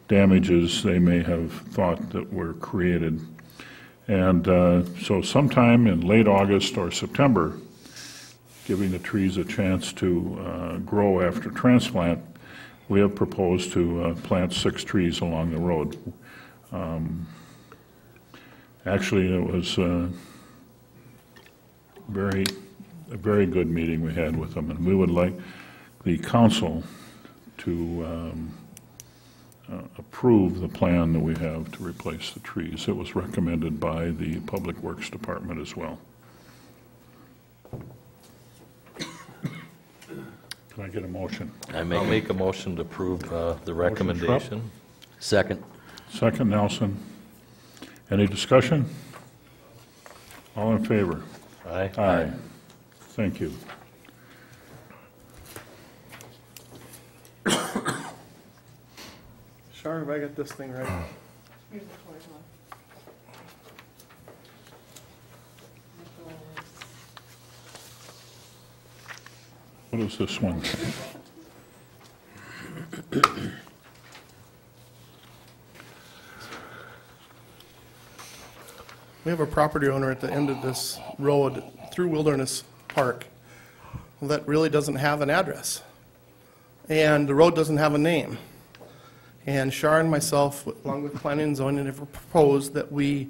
damages they may have thought that were created. And so sometime in late August or September, giving the trees a chance to grow after transplant, we have proposed to plant 6 trees along the road. Actually, it was a very good meeting we had with them, and we would like the council to approve the plan that we have to replace the trees. It was recommended by the Public Works Department as well. Can I get a motion? I'll make a motion to approve the recommendation. Second. Second, Nelson. Any discussion? All in favor? Aye. Aye. Thank you. Sharon, have I got this thing right? Here's the fourth one. What is this one? We have a property owner at the end of this road through Wilderness Park that really doesn't have an address. And the road doesn't have a name. And Sharon and myself, along with Planning and Zoning, have proposed that we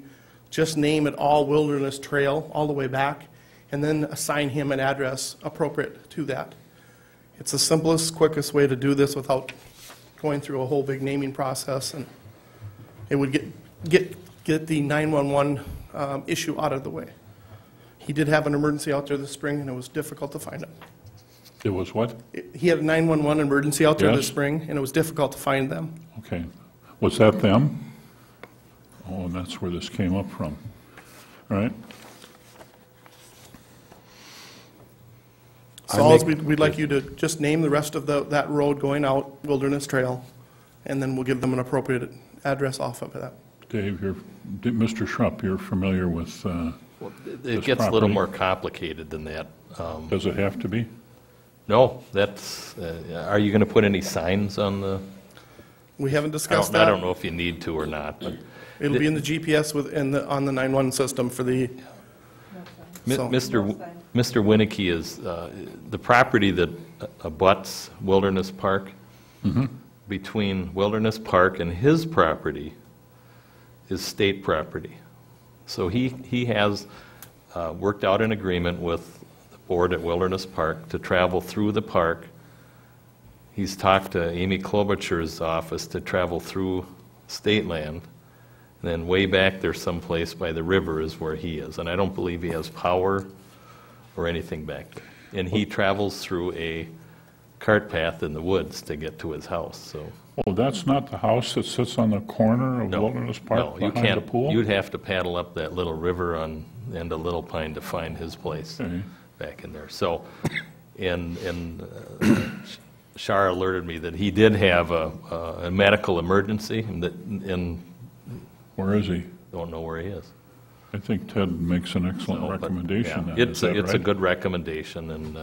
just name it all Wilderness Trail all the way back, and then assign him an address appropriate to that. It's the simplest, quickest way to do this without going through a whole big naming process, and it would get the 911 issue out of the way. He did have an emergency out there this spring, and it was difficult to find him. It was what? He had a 911 emergency out there Yes. this spring, and it was difficult to find them. Okay. Was that them? Oh, and that's where this came up from. All right. So all we'd like you to just name the rest of that road going out, Wilderness Trail, and then we'll give them an appropriate address off of that. Dave, Mr. Schrupp, you're familiar with It this gets a little property? more complicated than that. Does it have to be? No, that's, are you going to put any signs on the? We haven't discussed I that. don't know if you need to or not, but. It'll be in the GPS on the 911 system for the, so- Mr. Winnicky is, the property that abuts Wilderness Park, between Wilderness Park and his property is state property. So he has worked out an agreement with the board at Wilderness Park to travel through the park. He's talked to Amy Klobuchar's office to travel through state land. And then way back there someplace by the river is where he is. And I don't believe he has power or anything back there. And he travels through a cart path in the woods to get to his house, so. Oh, that's not the house that sits on the corner of No, Wilderness Park no, you behind the can't. pool? You'd have to paddle up that little river on end of Little Pine to find his place Okay. back in there. So, and Shar alerted me that he did have a medical emergency, and Where is he? don't know where he is. I think Ted makes an excellent No, but, recommendation. yeah, then. It's Is that a right? good recommendation, and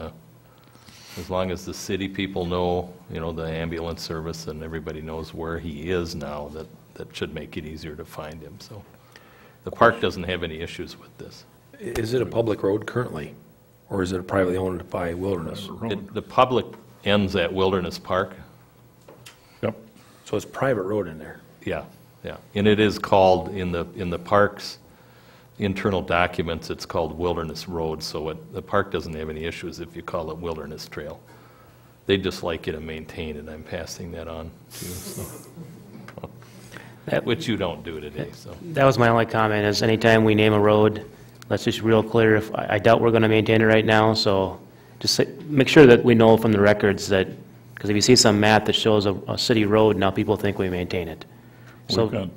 as long as the city people know, the ambulance service and everybody knows where he is now, that should make it easier to find him, so. The park doesn't have any issues with this. Is it a public road currently, or is it privately owned by Wilderness? The public ends at Wilderness Park. Yep. So it's private road in there? Yeah, yeah. And it is called, in the park's internal documents, it's called Wilderness Road, so the park doesn't have any issues if you call it Wilderness Trail. They'd just like you to maintain it. I'm passing that on to you, so. Which you don't do today, so. That was my only comment, is anytime we name a road, let's just real clear, I doubt we're going to maintain it right now, so just say, make sure that we know from the records that, because if you see some map that shows a city road, now people think we maintain it. We've So got-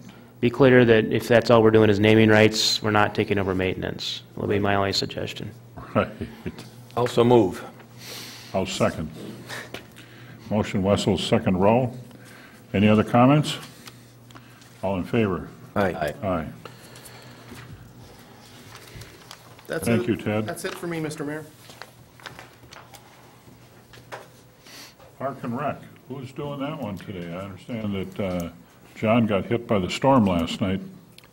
be clear that if that's all we're doing is naming rights, we're not taking over maintenance. Will be my only suggestion. Right. Also move. I'll second. Motion Wessels, second row. Any other comments? All in favor? Aye. Aye. That's Thank it. you, Ted. That's it for me, Mr. Mayor. Park and Rec, who's doing that one today? I understand that John got hit by the storm last night.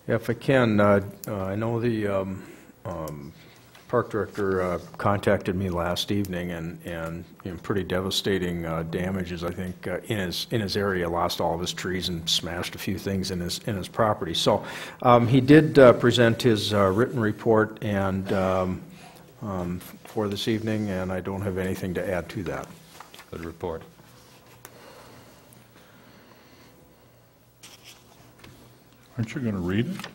Yeah, if I can, I know the park director contacted me last evening, and you know, pretty devastating damages, I think, in his area. Lost all of his trees and smashed a few things in his property. So he did present his written report and for this evening, and I don't have anything to add to that. Good report. Aren't you going to read it?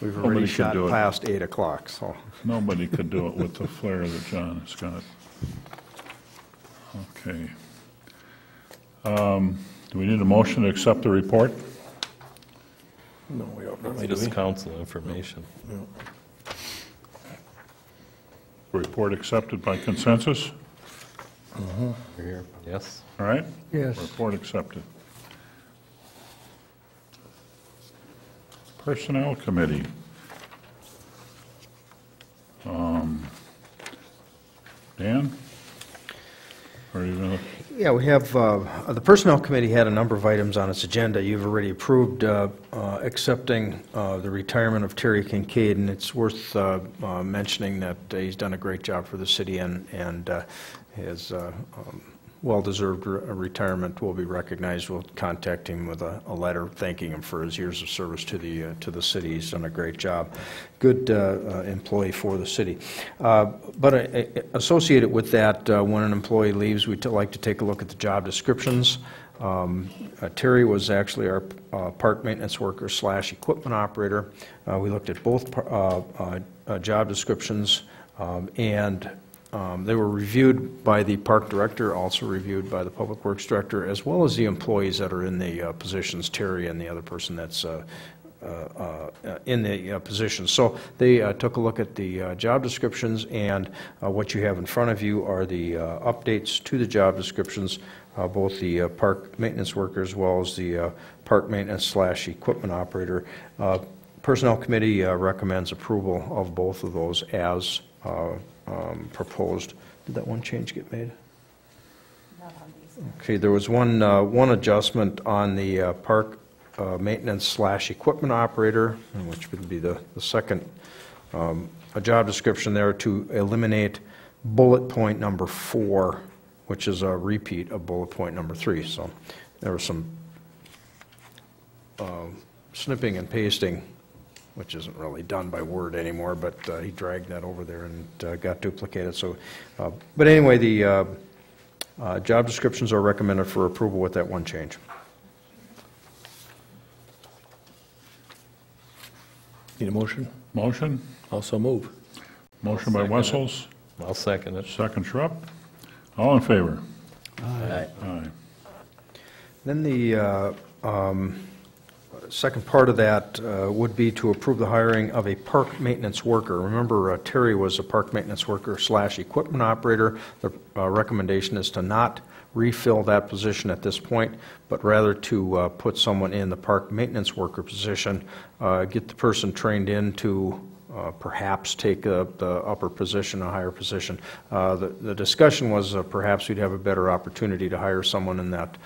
We've Nobody already could shot do it. past 8 o'clock, so. Nobody could do it with the flair that John has got. Okay. Do we need a motion to accept the report? No, we don't It's normally do just we? council information. Report accepted by consensus? You're here. Yes? All right? Yes. Report accepted. Personnel Committee. Dan? Or are you going to? Yeah, we have, the Personnel Committee had a number of items on its agenda. You've already approved accepting the retirement of Terry Kincaid, and it's worth mentioning that he's done a great job for the city, and his well-deserved retirement will be recognized. We'll contact him with a letter thanking him for his years of service to the city. He's done a great job. Good employee for the city. But associated with that, when an employee leaves, we like to take a look at the job descriptions. Terry was actually our park maintenance worker / equipment operator. We looked at both job descriptions, and they were reviewed by the park director, also reviewed by the public works director, as well as the employees that are in the positions, Terry and the other person that's in the position. So they took a look at the job descriptions, and what you have in front of you are the updates to the job descriptions, both the park maintenance worker as well as the park maintenance / equipment operator. Personnel Committee recommends approval of both of those as proposed. Did that one change get made? Not on these. Okay, there was one adjustment on the park maintenance / equipment operator, which would be the second a job description there, to eliminate bullet point number 4, which is a repeat of bullet point number 3. So there was some snipping and pasting, which isn't really done by word anymore, but he dragged that over there and got duplicated. So, but anyway, the job descriptions are recommended for approval with that one change. Need a motion? Motion? Also move. Motion by Wessels, I'll second it. second Schrupp. All in favor? Aye. Aye. Then the second part of that would be to approve the hiring of a park maintenance worker. Remember, Terry was a park maintenance worker / equipment operator. The recommendation is to not refill that position at this point, but rather to put someone in the park maintenance worker position, get the person trained in to perhaps take the upper position, a higher position. The discussion was perhaps we'd have a better opportunity to hire someone in that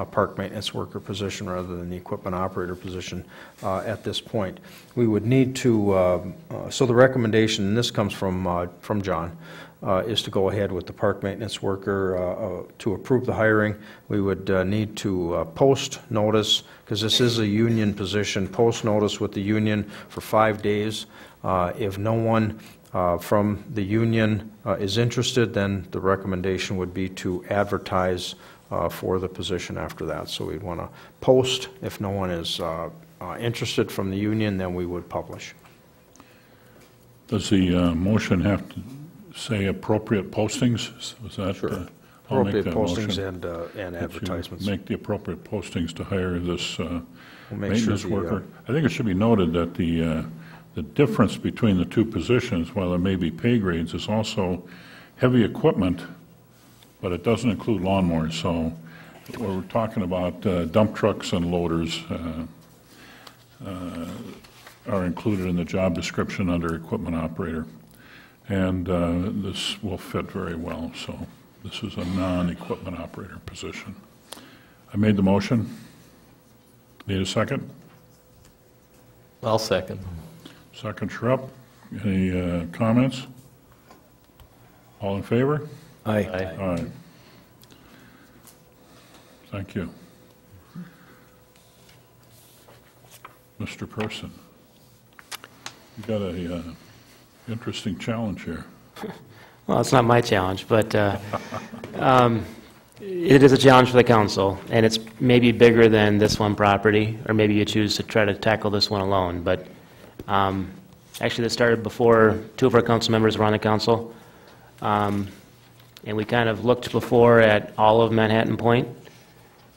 park maintenance worker position rather than the equipment operator position at this point. We would need to, so the recommendation, and this comes from John, is to go ahead with the park maintenance worker to approve the hiring. We would need to post notice, because this is a union position, post notice with the union for 5 days. If no one from the union is interested, then the recommendation would be to advertise for the position after that. So we'd want to post. If no one is interested from the union, then we would publish. Does the motion have to say appropriate postings? Is that? Sure. I'll make Appropriate that postings motion. and That you advertisements. Make the appropriate postings to hire this make sure maintenance the, worker. I think it should be noted that the difference between the two positions, while there may be pay grades, is also heavy equipment, but it doesn't include lawnmowers. So we're talking about dump trucks and loaders are included in the job description under equipment operator. And this will fit very well. So this is a non-equipment operator position. I made the motion. Need a second? I'll second. Second, Schrupp. Any comments? All in favor? Aye. Aye. Thank you. Mr. Person, you got a interesting challenge here. Well, it's not my challenge, but it is a challenge for the council, and it's maybe bigger than this one property, or maybe you choose to try to tackle this one alone. But actually, this started before two of our council members were on the council, and we kind of looked before at all of Manhattan Point,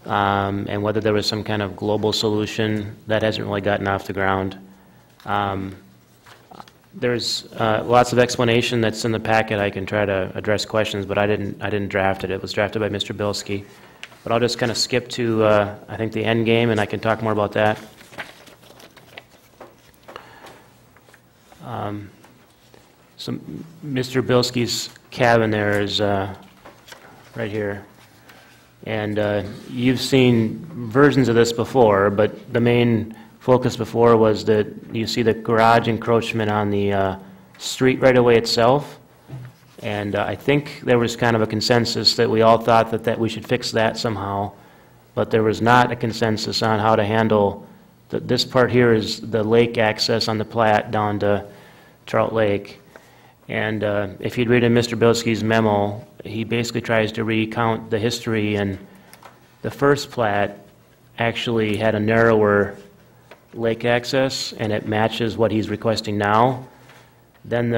and whether there was some kind of global solution. That hasn't really gotten off the ground. There's lots of explanation that's in the packet. I can try to address questions, but I didn't draft it. It was drafted by Mr. Bilski. But I'll just kind of skip to, I think, the end game, and I can talk more about that. So Mr. Bilski's cabin there is right here. And you've seen versions of this before, but the main focus before was that you see the garage encroachment on the street right away itself. And I think there was kind of a consensus that we all thought that we should fix that somehow, but there was not a consensus on how to handle this part here is the lake access on the plat down to Trout Lake. And if you'd read in Mr. Bilski's memo, he basically tries to recount the history, and the first plat actually had a narrower lake access, and it matches what he's requesting now. Then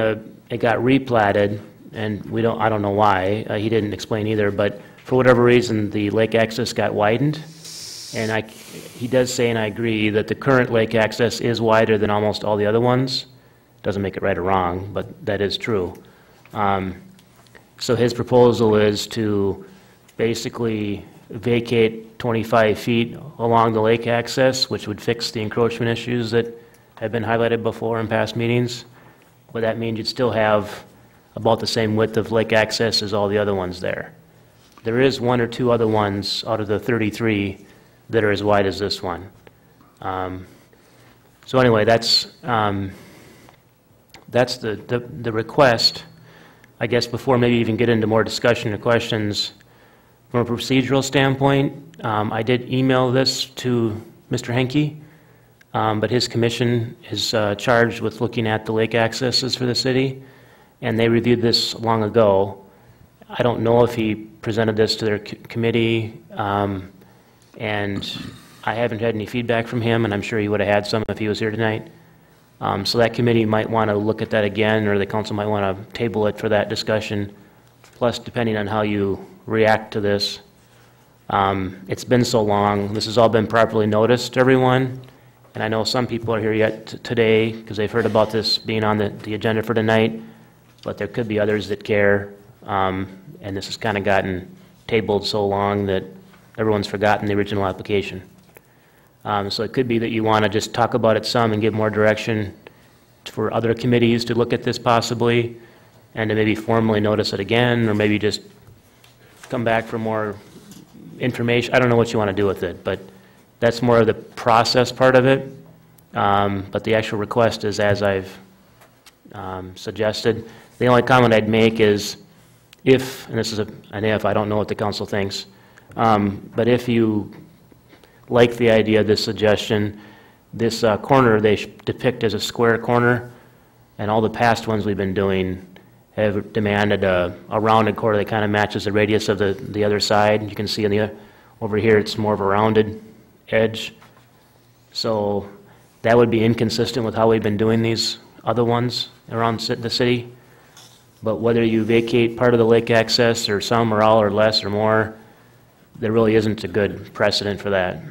it got replatted, and I don't know why. He didn't explain either, but for whatever reason, the lake access got widened. And he does say, and I agree, that the current lake access is wider than almost all the other ones. Doesn't make it right or wrong, but that is true. So his proposal is to basically vacate 25 feet along the lake access, which would fix the encroachment issues that have been highlighted before in past meetings. But that means you'd still have about the same width of lake access as all the other ones there. There is one or two other ones out of the 33 that are as wide as this one. So anyway, that's the request. I guess before maybe even get into more discussion or questions, from a procedural standpoint, I did email this to Mr. Henke, but his commission is charged with looking at the lake accesses for the city, and they reviewed this long ago. I don't know if he presented this to their committee, and I haven't had any feedback from him, and I'm sure he would have had some if he was here tonight. So that committee might want to look at that again, or the council might want to table it for that discussion. Plus, depending on how you react to this, it's been so long. This has all been properly noticed to everyone, and I know some people are here yet today because they've heard about this being on the agenda for tonight, but there could be others that care, and this has kind of gotten tabled so long that everyone's forgotten the original application. So it could be that you want to just talk about it some and give more direction for other committees to look at this possibly, and to maybe formally notice it again, or maybe just come back for more information. I don't know what you want to do with it, but that's more of the process part of it. But the actual request is as I've suggested. The only comment I'd make is if, and this is an if, I don't know what the council thinks, but if you like the idea of this suggestion, this corner they depict as a square corner, and all the past ones we've been doing have demanded a rounded corner that kind of matches the radius of the other side. You can see over here it's more of a rounded edge. So that would be inconsistent with how we've been doing these other ones around the city. But whether you vacate part of the lake access or some or all or less or more, there really isn't a good precedent for that.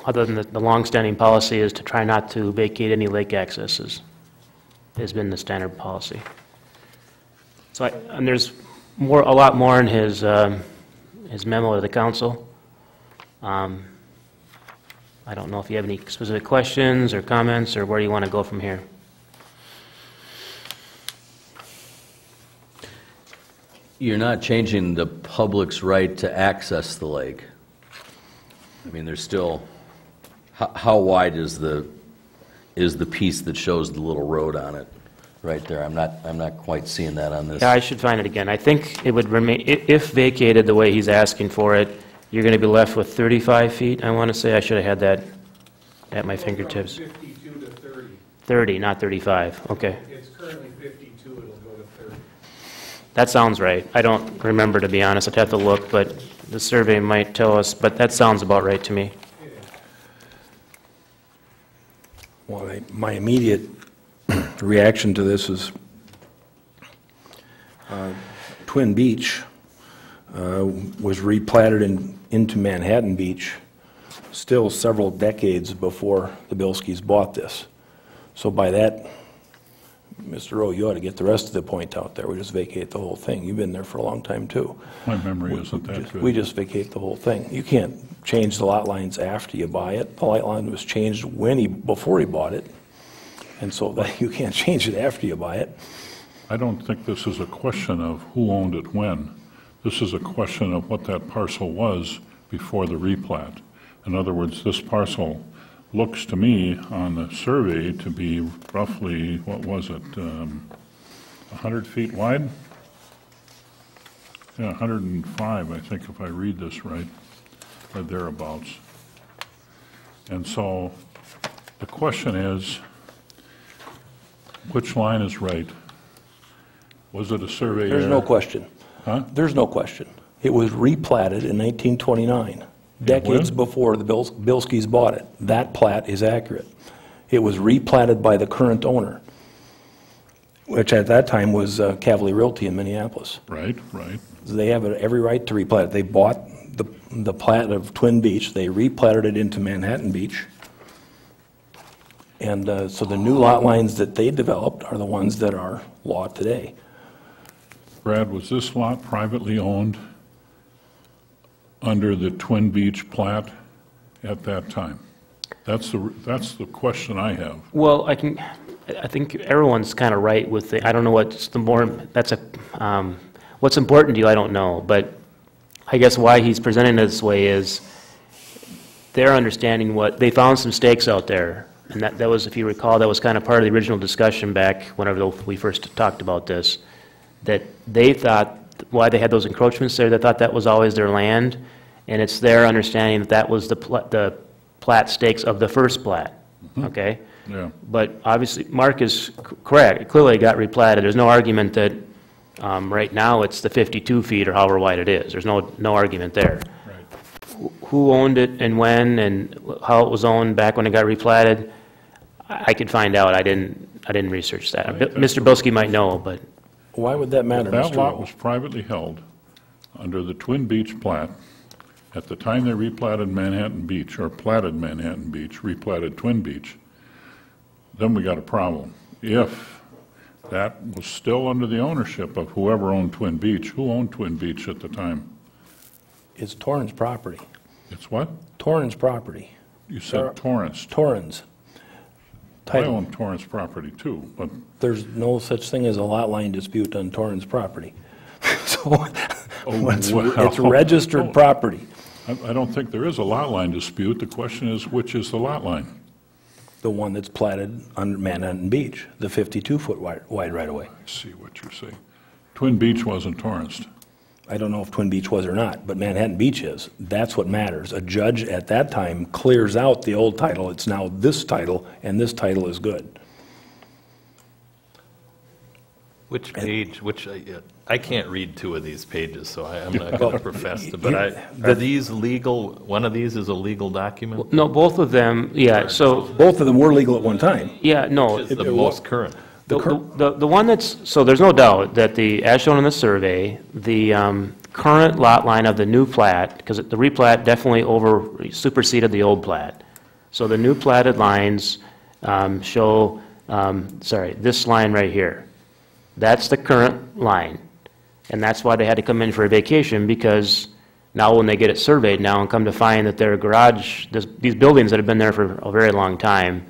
Other than the longstanding policy is to try not to vacate any lake accesses, has been the standard policy. So, and there's a lot more in his memo to the council. I don't know if you have any specific questions or comments, or where you want to go from here. You're not changing the public's right to access the lake. I mean, there's still, how wide is the piece that shows the little road on it right there? I'm not quite seeing that on this. Yeah, I should find it again. I think it would remain, if vacated the way he's asking for it, you're going to be left with 35 feet. I want to say I should have had that at my fingertips. 52 to 30. 30, not 35. Okay. It's currently 52, it'll go to 30. That sounds right. I don't remember, to be honest. I'd have to look, but the survey might tell us, but that sounds about right to me. Well, my immediate reaction to this is Twin Beach was replatted into Manhattan Beach still several decades before the Bilskis bought this. So by that, Mr. Rowe, you ought to get the rest of the point out there. We just vacate the whole thing. You've been there for a long time, too. My memory isn't that good. We just vacate the whole thing. You can't change the lot lines after you buy it. The lot line was changed before he bought it, and so that you can't change it after you buy it. I don't think this is a question of who owned it when. This is a question of what that parcel was before the replat. In other words, this parcel looks to me on the survey to be roughly, what was it, 100 feet wide? Yeah, 105, I think, if I read this right, or thereabouts. And so the question is, which line is right? Was it a survey error? There's no question. Huh? There's no question. It was replatted in 1929, decades before the Bilskis bought it. That plat is accurate. It was replatted by the current owner, which at that time was Cavalier Realty in Minneapolis. Right, right. They have every right to replat it. They bought the plat of Twin Beach. They replatted it into Manhattan Beach. And so the new lot lines that they developed are the ones that are law today. Brad, was this lot privately owned under the Twin Beach plat at that time? That's the question I have. Well, I think everyone's kind of right with the, I don't know what's the more, what's important to you, I don't know, but I guess why he's presenting it this way is they're understanding they found some stakes out there, and that was, if you recall, that was kind of part of the original discussion back whenever we first talked about this, that they thought, why they had those encroachments there, they thought that was always their land, and it's their understanding that that was the plat stakes of the first plat, okay? Yeah. But obviously, Mark is correct, it clearly got replatted. There's no argument that right now it's the 52 feet or however wide it is. There's no argument there. Right. Who owned it and when and how it was owned back when it got replatted, I could find out. I didn't research that. Mr. Bilski might know, but. Why would that matter, That Mr. lot Rowe? was privately held under the Twin Beach plat. At the time they replatted Manhattan Beach, or platted Manhattan Beach, replatted Twin Beach, then we got a problem. If that was still under the ownership of whoever owned Twin Beach, who owned Twin Beach at the time? It's Torrance property. It's what? Torrance property. You said Torrance. Torrance. I own Torrance property too, but There's no such thing as a lot line dispute on Torrance property. So it's registered property. I don't think there is a lot line dispute. The question is, which is the lot line? The one that's platted on Manhattan Beach, the 52-foot wide right-of-way. I see what you're saying. Twin Beach wasn't Torrance. I don't know if Twin Beach was or not, but Manhattan Beach is. That's what matters. A judge at that time clears out the old title. It's now this title, and this title is good. Which page, I can't read two of these pages, so I'm not going to profess to, but are these legal, one of these is a legal document? No, both of them, yeah, so, Both of them were legal at one time. yeah, no. Which is the most current? The one that's, so there's no doubt that as shown in the survey, the current lot line of the new plat, because the replat definitely superseded the old plat. So the new platted lines show, this line right here. That's the current line. And that's why they had to come in for a vacation, because now when they get it surveyed now and come to find that their garage, these buildings that have been there for a very long time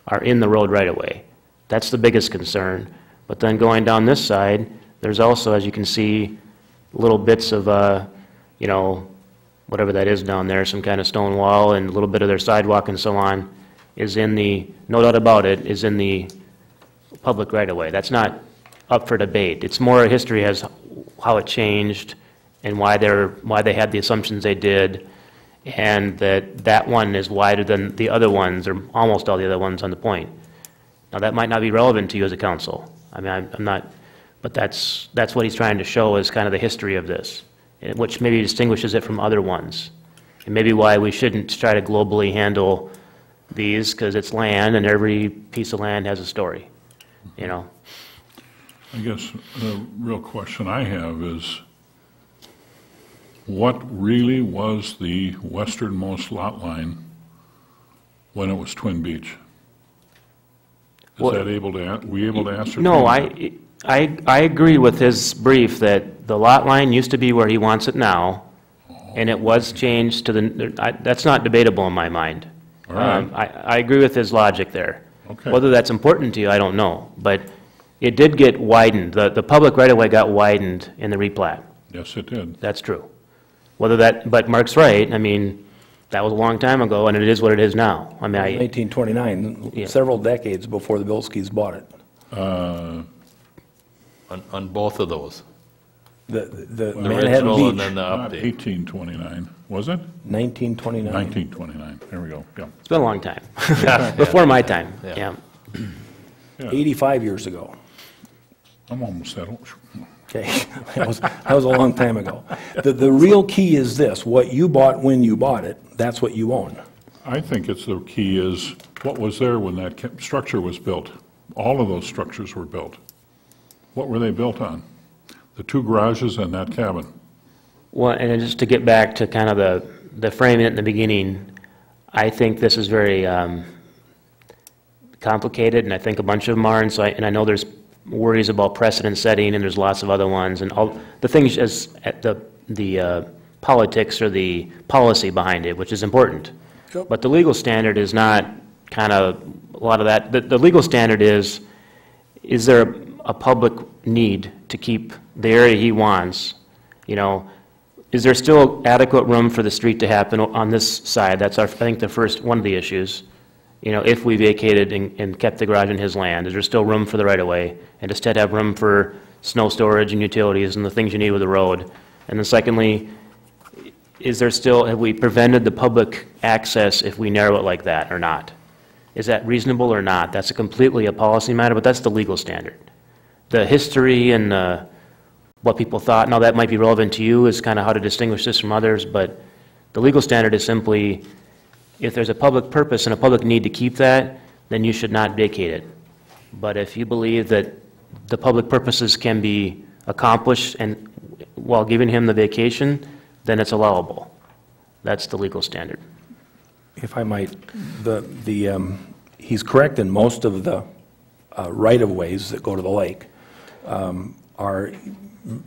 are in the road right away. That's the biggest concern. But then going down this side, there's also, as you can see, little bits of, whatever that is down there, some kind of stone wall and a little bit of their sidewalk and so on, is in the, no doubt about it, is in the public right away. That's not up for debate. It's more a history as how it changed and why they had the assumptions they did, and that one is wider than the other ones, or almost all the other ones on the point. Now, that might not be relevant to you as a council. I mean, I'm not, but that's what he's trying to show is kind of the history of this, which maybe distinguishes it from other ones, and maybe why we shouldn't try to globally handle these, because it's land, and every piece of land has a story, I guess the real question I have is, what really was the westernmost lot line when it was Twin Beach? Is that able to ascertain? No, I agree with his brief that the lot line used to be where he wants it now, and it was changed to that's not debatable in my mind. All right. I agree with his logic there. Okay. Whether that's important to you, I don't know, but it did get widened. The public right-of-way got widened in the replat. Yes, it did. That's true. But Mark's right, I mean, that was a long time ago, and it is what it is now. I mean, 1929, several decades before the Bilskis bought it. On both of those? The Well, Manhattan original Beach. and then the Not update. 1829, was it? 1929. 1929, there we go, yeah. It's been a long time. Before my time, yeah. 85 years ago. I'm almost that old. Okay, that was a long time ago. The real key is this: what you bought when you bought it, that's what you own. I think the key is what was there when that structure was built. All of those structures were built. What were they built on? The two garages and that cabin. Well, and just to get back to kind of the framing in the beginning, I think this is very complicated, and I think a bunch of them are, and I know there's worries about precedent setting, and there's lots of other ones, and all the things as the politics or the policy behind it, which is important. Yep. But the legal standard is not kind of a lot of that. The legal standard is there a public need to keep the area he wants? Is there still adequate room for the street to happen on this side? That's I think the first one of the issues. If we vacated and kept the garage in his land, is there still room for the right-of-way? And instead have room for snow storage and utilities and the things you need with the road? And then secondly, have we prevented the public access if we narrow it like that or not? Is that reasonable or not? That's completely a policy matter, but that's the legal standard. The history and what people thought, now that might be relevant to you, is kind of how to distinguish this from others, but the legal standard is simply, if there's a public purpose and a public need to keep that, then you should not vacate it. But if you believe that the public purposes can be accomplished and while giving him the vacation, then it's allowable. That's the legal standard. If I might, he's correct in most of the right-of-ways that go to the lake are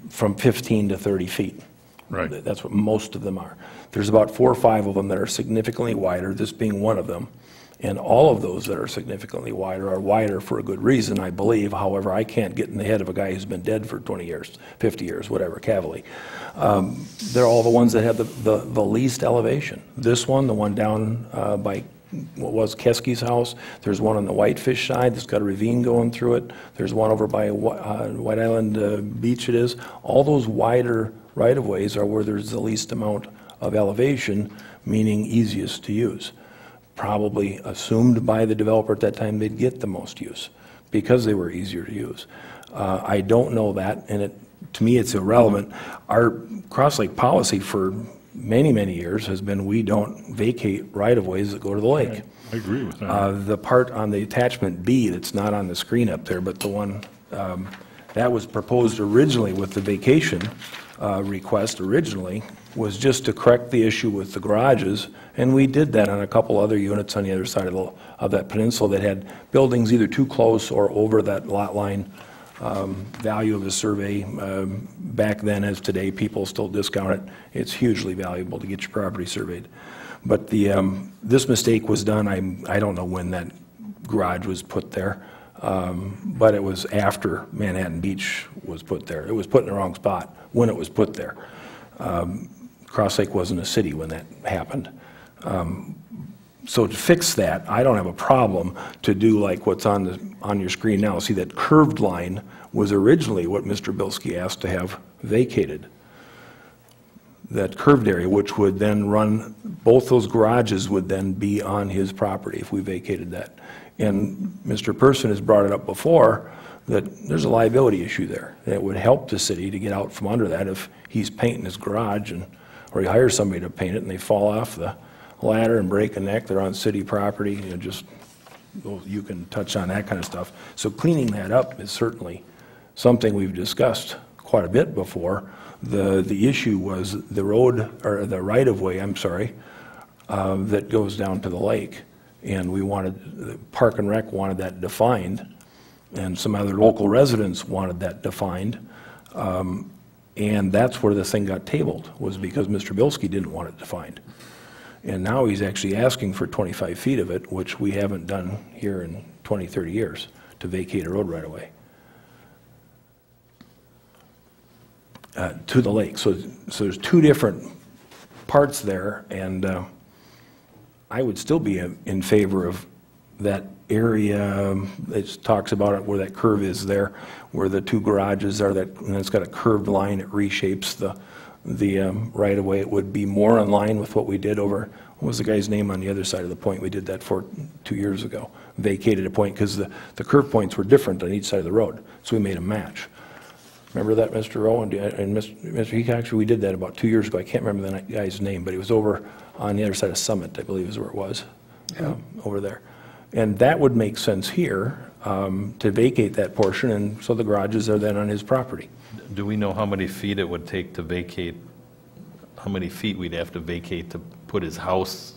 from 15 to 30 feet. Right. That's what most of them are. There's about 4 or 5 of them that are significantly wider, this being one of them. And all of those that are significantly wider are wider for a good reason, I believe. However, I can't get in the head of a guy who's been dead for 20 years, 50 years, whatever, Cavally. They're all the ones that have the least elevation. This one, the one down by what was Keski's house. There's one on the Whitefish side that's got a ravine going through it. There's one over by White Island Beach it is. All those wider right-of-ways are where there's the least amount of elevation, meaning easiest to use. Probably assumed by the developer at that time they'd get the most use because they were easier to use. I don't know that, and to me, it's irrelevant. Our Cross Lake policy for many, many years has been we don't vacate right-of-ways that go to the lake. I agree with that. The part on the attachment B that's not on the screen up there, but the one that was proposed originally with the vacation request originally was just to correct the issue with the garages, and we did that on a couple other units on the other side of that peninsula that had buildings either too close or over that lot line value of the survey. Back then, as today, people still discount it. It's hugely valuable to get your property surveyed. But this mistake was done, I don't know when that garage was put there, but it was after Manhattan Beach was put there. It was put in the wrong spot when it was put there. Cross Lake wasn't a city when that happened. So to fix that, I don't have a problem to do like what's on your screen now. See, that curved line was originally what Mr. Bilski asked to have vacated. That curved area, which would then run, both those garages would then be on his property if we vacated that. And Mr. Person has brought it up before, that there's a liability issue there. It would help the city to get out from under that if he's painting his garage, or he hires somebody to paint it and they fall off the ladder and break a neck, they're on city property, you can touch on that kind of stuff. So cleaning that up is certainly something we've discussed quite a bit before. The issue was the road, or the right-of-way, I'm sorry, that goes down to the lake. And we wanted, Park and Rec wanted that defined, and some other local residents wanted that defined. And that's where the thing got tabled, was because Mr. Bilski didn't want it defined. And now he's actually asking for 25 feet of it, which we haven't done here in 20, 30 years, to vacate a road right-of-way to the lake. So there's two different parts there, and I would still be in favor of that area. It talks about it where that curve is there, where the two garages are, and it's got a curved line. It reshapes the right-of-way. It would be more in line with what we did over, what was the guy's name on the other side of the point? We did that for 2 years ago. Vacated a point because the curve points were different on each side of the road, so we made a match. Remember that, Mr. Rowe and Mr. Heacock? We did that about 2 years ago. I can't remember the guy's name, but he was over on the other side of Summit, I believe is where it was, over there. And that would make sense here, to vacate that portion, and so the garages are then on his property. Do we know how many feet it would take to vacate, how many feet we'd have to vacate to put his house?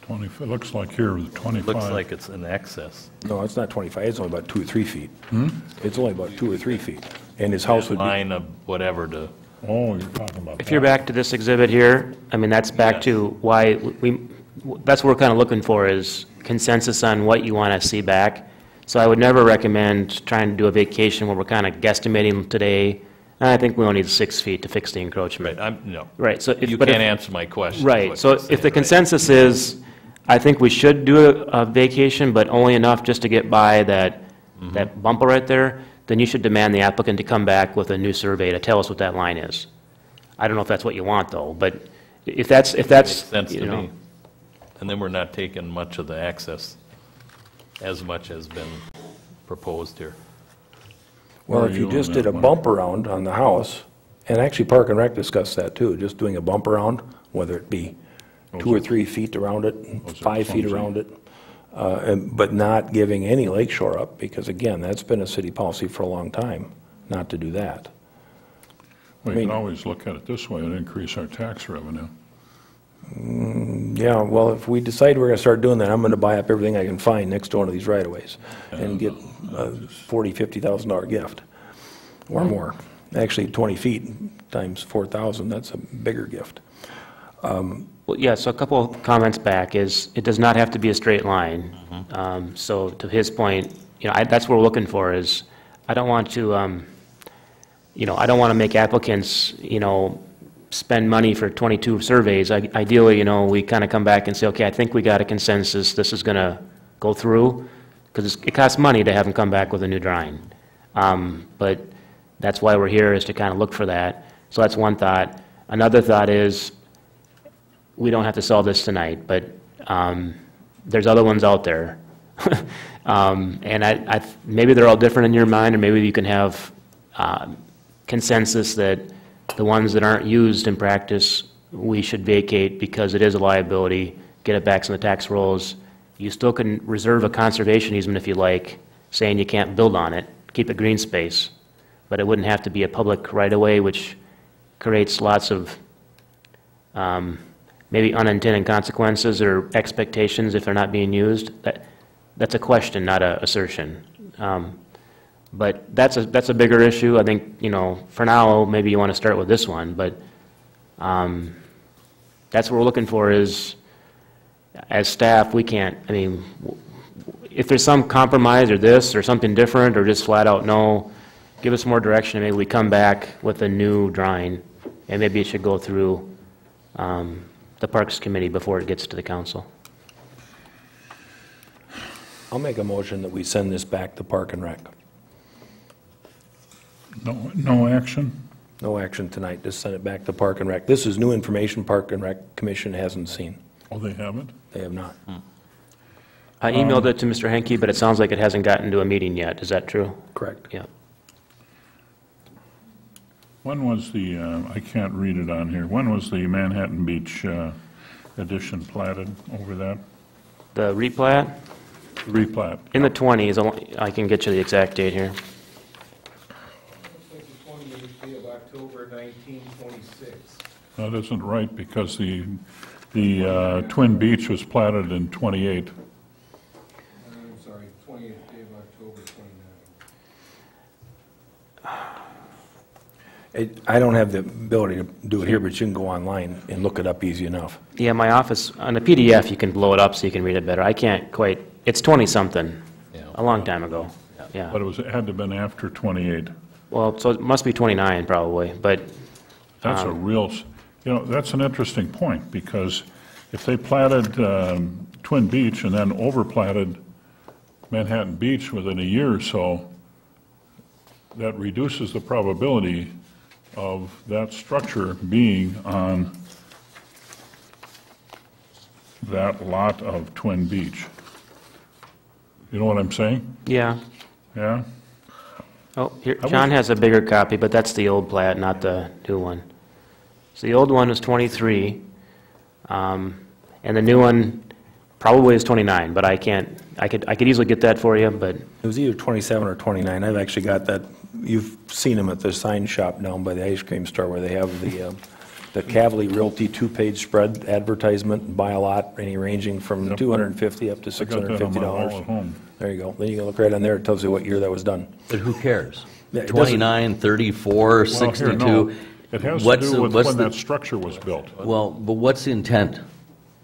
20, it looks like here, 25. Looks like it's in excess. No, it's not 25, it's only about 2 or 3 feet. It's only about 2 or 3 feet. And his house would be... Line of whatever to... Oh, you're talking about that. If you're back to this exhibit here, I mean, that's back to why that's what we're kind of looking for, is consensus on what you want to see back. So I would never recommend trying to do a vacation where we're kind of guesstimating today. I think we only need 6 feet to fix the encroachment. Right, no. Right, so You can't answer my question. Right, so if the consensus is, I think we should do a vacation, but only enough just to get by that bumper right there, then you should demand the applicant to come back with a new survey to tell us what that line is. I don't know if that's what you want, though, but if that's, Makes sense to me. And then we're not taking much of the access, as much has been proposed here. Well, if you just did a bump around on the house, and actually Park and Rec discussed that too, just doing a bump around, whether it be 2 or 3 feet around it, 5 feet around it, but not giving any lakeshore up, because again, that's been a city policy for a long time, not to do that. We can always look at it this way and increase our tax revenue. Yeah, well, if we decide we're going to start doing that, I'm going to buy up everything I can find next to one of these right-of-ways and get a $40,000, $50,000 gift or more. Actually, 20 feet times 4,000, that's a bigger gift. Well, yeah, so a couple of comments back is, it does not have to be a straight line. So to his point, that's what we're looking for, is I don't want to, I don't want to make applicants, spend money for 22 surveys. Ideally, we kind of come back and say, okay, I think we got a consensus, this is going to go through, because it costs money to have them come back with a new drawing. But that's why we're here, is to kind of look for that. So that's one thought. Another thought is, we don't have to solve this tonight, but there's other ones out there. And maybe they're all different in your mind, or maybe you can have consensus that the ones that aren't used in practice, we should vacate because it is a liability, get it back in the tax rolls. You still can reserve a conservation easement if you like, saying you can't build on it, keep it green space, but it wouldn't have to be a public right-of-way, which creates lots of maybe unintended consequences or expectations if they're not being used. That's a question, not an assertion. But that's a bigger issue. I think, you know, for now, maybe you want to start with this one, but that's what we're looking for is, as staff, we can't, I mean, if there's some compromise or this or something different or just flat out no, give us more direction and maybe we come back with a new drawing and maybe it should go through the Parks Committee before it gets to the council. I'll make a motion that we send this back to Park and Rec. No action? No action tonight, just send it back to Park and Rec. This is new information Park and Rec Commission hasn't seen. Oh, they haven't? They have not. I emailed it to Mr. Henke, but it sounds like it hasn't gotten to a meeting yet. Is that true? Correct. Yeah. When was the, I can't read it on here, when was the Manhattan Beach addition platted over that? The replat? Replat. In the 20s. I can get you the exact date here. October 1926. That isn't right because the Twin Beach was platted in 28. I'm sorry, 28th day of October 29. I don't have the ability to do it here, but you can go online and look it up easy enough. Yeah, my office, on the PDF, you can blow it up so you can read it better. I can't quite, it's 20-something, a long time ago. Yeah. But it had to have been after 28. Well, so it must be 29 probably, but. That's a real, you know, that's an interesting point, because if they platted Twin Beach and then overplatted Manhattan Beach within a year or so, that reduces the probability of that structure being on that lot of Twin Beach. You know what I'm saying? Yeah. Yeah? Oh, here, John has a bigger copy, but that's the old plat, not the new one. So the old one was 23, and the new one probably is 29, but I could easily get that for you, but. It was either 27 or 29. I've actually got that. You've seen them at the sign shop down by the ice cream store where they have the Cavalier Realty two-page spread advertisement, buy a lot, ranging from $250 up to $650. I got that on my wall at home. There you go. Then you can look right on there. It tells you what year that was done. But who cares? Yeah, it 29, 34, 62. Well, here, no. It has to do with when that structure was built. Well, but what's the intent?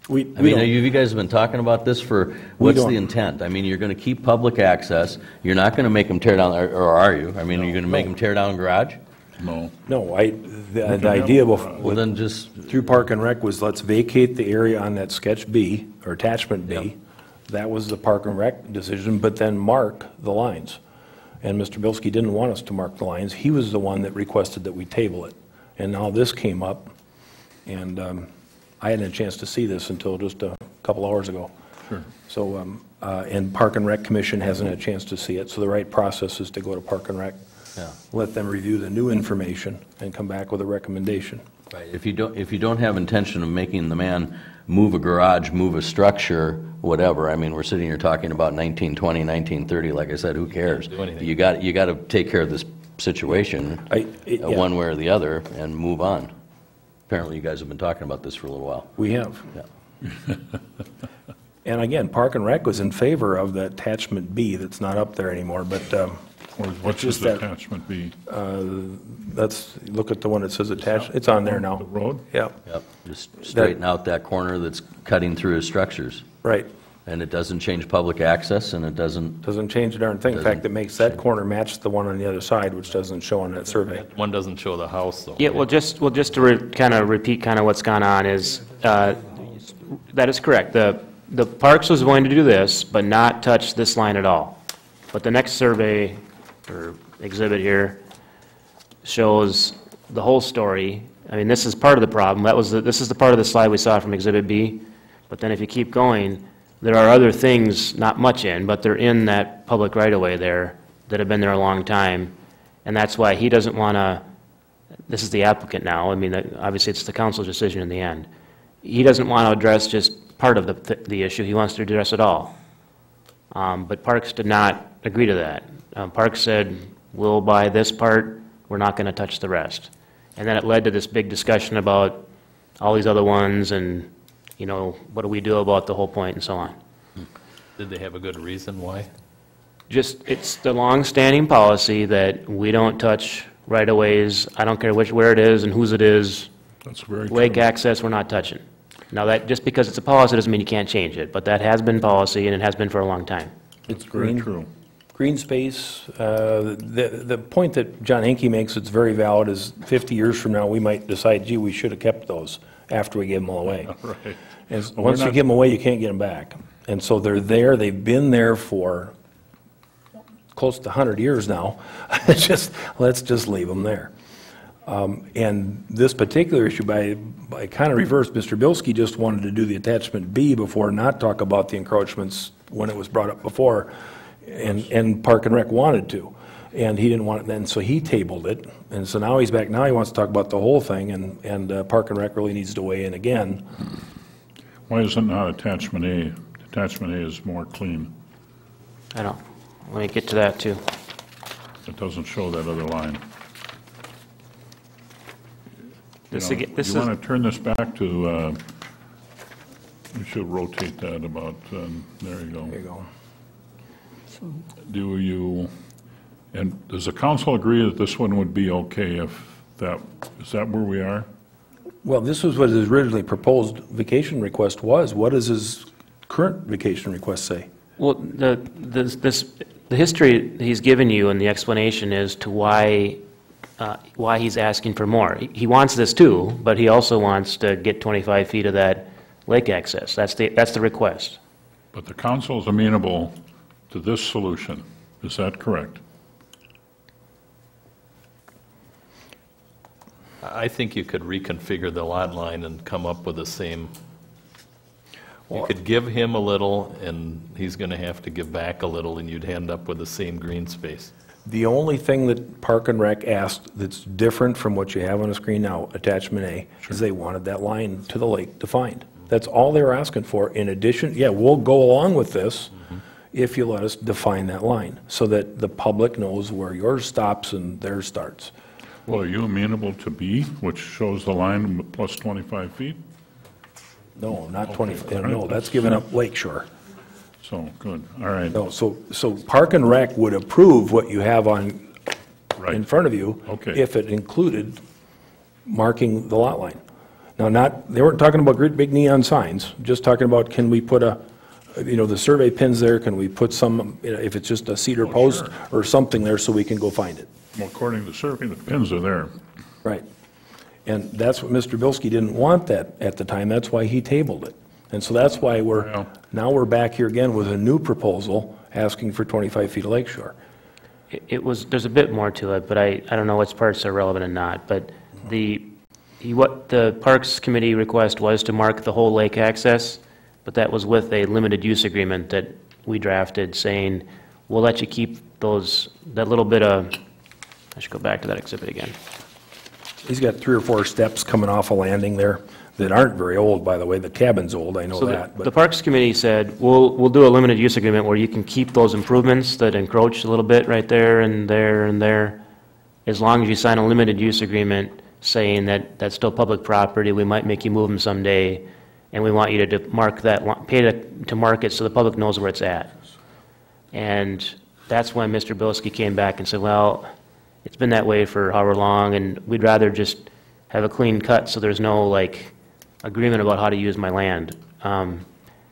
I mean, don't- you guys have been talking about this for, what's the intent? I mean, you're going to keep public access, you're not going to make them tear down, or are you? I mean, are you going to make them tear down a garage? No. No, the idea Well, then just, through Park and Rec was let's vacate the area on that sketch B, or attachment B. That was the Park and Rec decision, but then mark the lines. And Mr. Bilski didn't want us to mark the lines. He was the one that requested that we table it. And now this came up, and I hadn't a chance to see this until just a couple hours ago. Sure. So, and Park and Rec Commission hasn't had a chance to see it, so the right process is to go to Park and Rec. Yeah. Let them review the new information and come back with a recommendation. right, if you don't have intention of making the man move a garage, move a structure, whatever, I mean, we're sitting here talking about 1920, 1930, like I said, who cares? do anything. You got to take care of this situation, Yeah. one way or the other, and move on. Apparently, you guys have been talking about this for a little while. We have. Yeah. And again, Park and Rec was in favor of the attachment B that's not up there anymore, but Or what's just this that- attachment be? look at the one that says attached, it's on there now. The road? Yeah, Yep, just straighten out that corner that's cutting through his structures. right. And it doesn't change public access, and it doesn't, Doesn't change a darn thing. In fact, it makes that corner match the one on the other side, which doesn't show on that survey. One doesn't show the house, though. Yeah, well, just to kind of repeat kind of what's gone on is, that is correct. The Parks was going to do this, but not touch this line at all. But the next survey, or exhibit here, shows the whole story. I mean, this is part of the problem. This is the part of the slide we saw from Exhibit B. But then if you keep going, there are other things, not much in, but they're in that public right-of-way there that have been there a long time, and that's why he doesn't want to, this is the applicant now, I mean, obviously it's the council's decision in the end. He doesn't want to address just part of the issue, he wants to address it all. But Parks did not agree to that. Parks said, we'll buy this part, we're not going to touch the rest. And then it led to this big discussion about all these other ones and, you know, what do we do about the whole point and so on. Did they have a good reason why? Just, it's the long-standing policy that we don't touch right-of-ways, I don't care where it is and whose it is. That's very Lake true. access, we're not touching. Now that, just because it's a policy doesn't mean you can't change it, but that has been policy and it has been for a long time. It's Very green. true. Green space, the point that John Henke makes that's very valid is 50 years from now, we might decide, gee, we should have kept those after we gave them all away. Right. And Well, we're once you not- give them away, you can't get them back. And so they're there, they've been there for close to 100 years now. It's just, let's just leave them there. And this particular issue, by kind of reverse, Mr. Bilski just wanted to do the attachment B before, not talk about the encroachments when it was brought up before, and Park and Rec wanted to. And he didn't want it then, so he tabled it. And so now he's back, now he wants to talk about the whole thing, and Park and Rec really needs to weigh in again. Why is it not attachment A? Attachment A is more clean. I don't, let me get to that too. It doesn't show that other line. This You know, again, this you is, want to turn this back to, you should rotate that about, there you go. There you go. Do you, and does the council agree that this one would be okay if that, is that where we are? Well, this was what his originally proposed vacation request was. What does his current vacation request say? well, the history he's given you and the explanation as to why he's asking for more. He wants this too, but he also wants to get 25 feet of that lake access. That's the request. But the council is amenable to this solution. Is that correct? I think you could reconfigure the lot line and come up with the same. You could give him a little, and he's going to have to give back a little, and you'd end up with the same green space. The only thing that Park and Rec asked that's different from what you have on the screen now, attachment A, is they wanted that line to the lake defined. That's all they were asking for. In addition, yeah, we'll go along with this if you let us define that line, so that the public knows where yours stops and theirs starts. Well, are you amenable to B, which shows the line plus 25 feet? No, not 20, Okay. no, that's giving up Lake Shore. So, good, all right. No, so Park and Rec would approve what you have on, Right. in front of you, Okay. if it included marking the lot line. Now, they weren't talking about great big neon signs, just talking about, can we put the survey pins there, can we put some, if it's just a cedar post sure. or something there so we can go find it. Well, according to the survey, the pins are there. Right. And that's what Mr. Bilski didn't want that at the time, that's why he tabled it. And so that's why Well- now we're back here again with a new proposal asking for 25 feet of lake shore. There's a bit more to it, but I don't know which parts are relevant and not, but what the Parks Committee request was to mark the whole lake access, but that was with a limited use agreement that we drafted saying, we'll let you keep that little bit of, I should go back to that exhibit again. He's got 3 or 4 steps coming off a landing there that aren't very old, by the way. The cabin's old, I know So that. the But Parks Committee said, we'll do a limited use agreement where you can keep those improvements that encroach a little bit right there and there and there, as long as you sign a limited use agreement saying that that's still public property, we might make you move them someday, and we want you to mark that, pay to mark it so the public knows where it's at. And that's when Mr. Bilski came back and said, well, it's been that way for however long, and we'd rather just have a clean cut so there's no, agreement about how to use my land.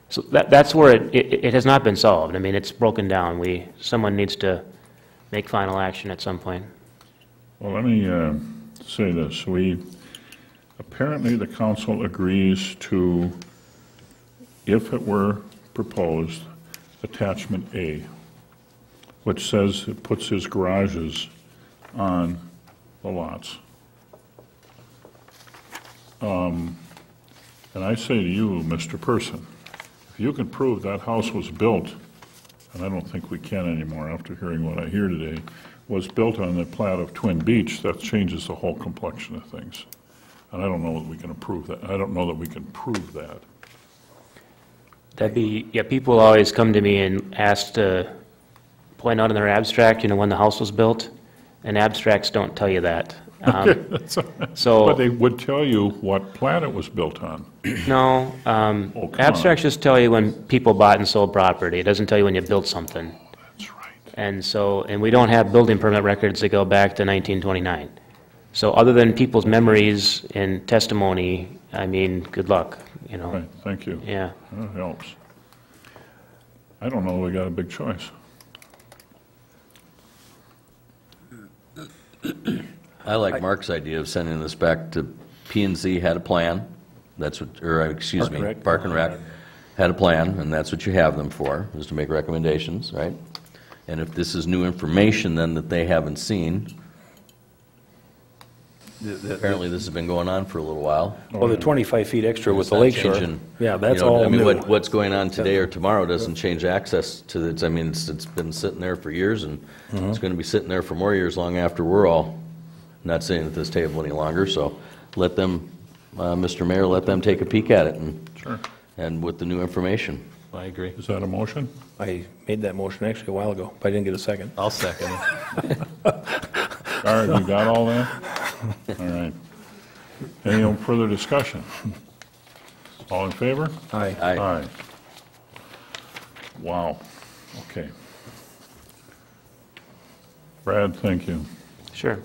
So that's where it has not been solved. I mean, it's broken down. Someone needs to make final action at some point. Well, let me say this. Apparently the council agrees to, if it were proposed, attachment A, which says it puts his garages on the lots. And I say to you, Mr. Person, If you can prove that house was built, and I don't think we can anymore after hearing what I hear today, was built on the plat of Twin Beach, that changes the whole complexion of things. And I don't know that we can approve that. I don't know that we can prove that. That'd be, yeah, people always come to me and ask to point out in their abstract, you know, when the house was built, and abstracts don't tell you that. So, But they would tell you what plat it was built on. no, come abstracts just tell you when people bought and sold property. It doesn't tell you when you built something. That's right. And so, and we don't have building permit records that go back to 1929. So other than people's memories and testimony, I mean, good luck, you know. Right, thank you. Yeah. That helps. I don't know, we got a big choice. I like Mark's idea of sending this back to P and Z had a plan, that's what, or excuse me, Park and Rec had a plan, and that's what you have them for, is to make recommendations, right? And if this is new information then that they haven't seen, apparently this has been going on for a little while. Well, the 25 feet extra with It's the not lake shore. changing, Yeah, that's you know, all I mean, new. what's going on today or tomorrow doesn't change access to the, I mean, it's been sitting there for years, and it's going to be sitting there for more years long after we're all not sitting at this table any longer, so let them, Mr. Mayor, let them take a peek at it Sure. and with the new information. I agree. Is that a motion? I made that motion actually a while ago, but I didn't get a second. I'll second it. All right, you got all that? All right. Any further discussion? All in favor? Aye. Aye. Wow, okay. Brad, thank you. Sure.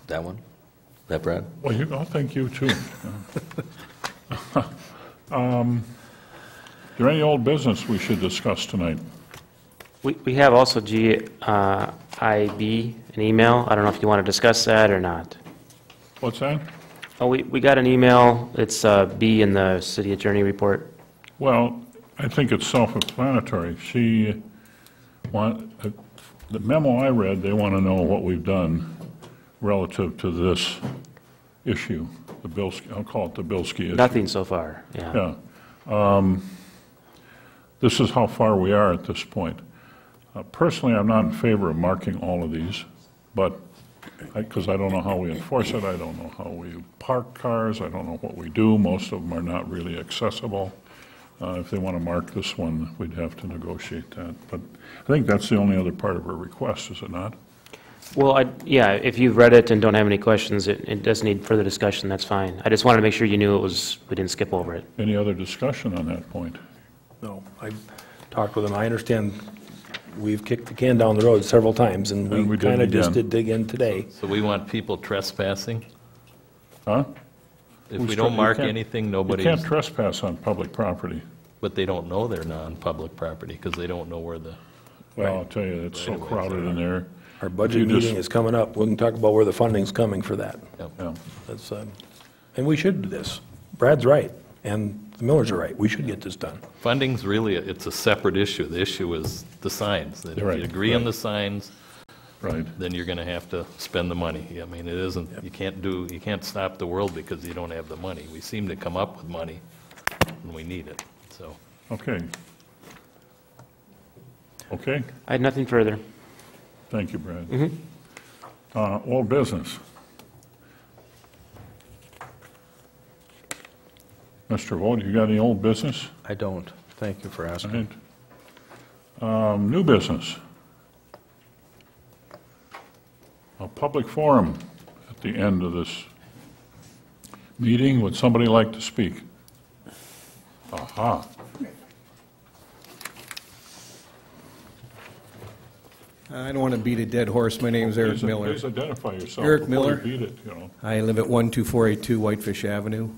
That one? That Brad? Well, I'll thank you too. Is there any old business we should discuss tonight? We have also GIB, an email. I don't know if you want to discuss that or not. What's that? Oh, we got an email. It's B in the city attorney report. Well, I think it's self-explanatory. The memo I read, they want to know what we've done relative to this issue, the Bilski, I'll call it the Bilski issue. Nothing so far, yeah. Yeah. This is how far we are at this point. Personally, I'm not in favor of marking all of these, but, because I don't know how we enforce it, I don't know how we park cars, I don't know what we do, most of them are not really accessible. If they want to mark this one, we'd have to negotiate that. But I think that's the only other part of our request, is it not? Well, yeah, if you've read it and don't have any questions, it does need further discussion, that's fine. I just wanted to make sure you knew we didn't skip over it. Any other discussion on that point? No, I talked with him. I understand we've kicked the can down the road several times, and And we we did kind of just again. did dig in today. So we want people trespassing? Huh? If we don't mark anything, You nobody's, can't trespass on public property. but they don't know they're non-public property because they don't know where the, Well, I'll tell you, it's so crowded in there. Our budget You just- meeting is coming up. We can talk about where the funding's coming for that. Yeah. That's, and we should do this. Brad's right, and the Millers are right. We should get this done. funding's really, it's a separate issue. The issue is the signs. That if Right, you agree on right. the signs, Right. then you're going to have to spend the money. I mean, it isn't, you can't stop the world because you don't have the money. We seem to come up with money when we need it, so. Okay. Okay, I had nothing further. thank you, Brad. Old business. Mr. Vogt, you got any old business? I don't. Thank you for asking. Right. New business. A public forum at the end of this meeting. Would somebody like to speak? Aha. I don't want to beat a dead horse. My name is Eric Miller. Please identify yourself. Eric before Miller. you beat it, you know. I live at 12482 Whitefish Avenue,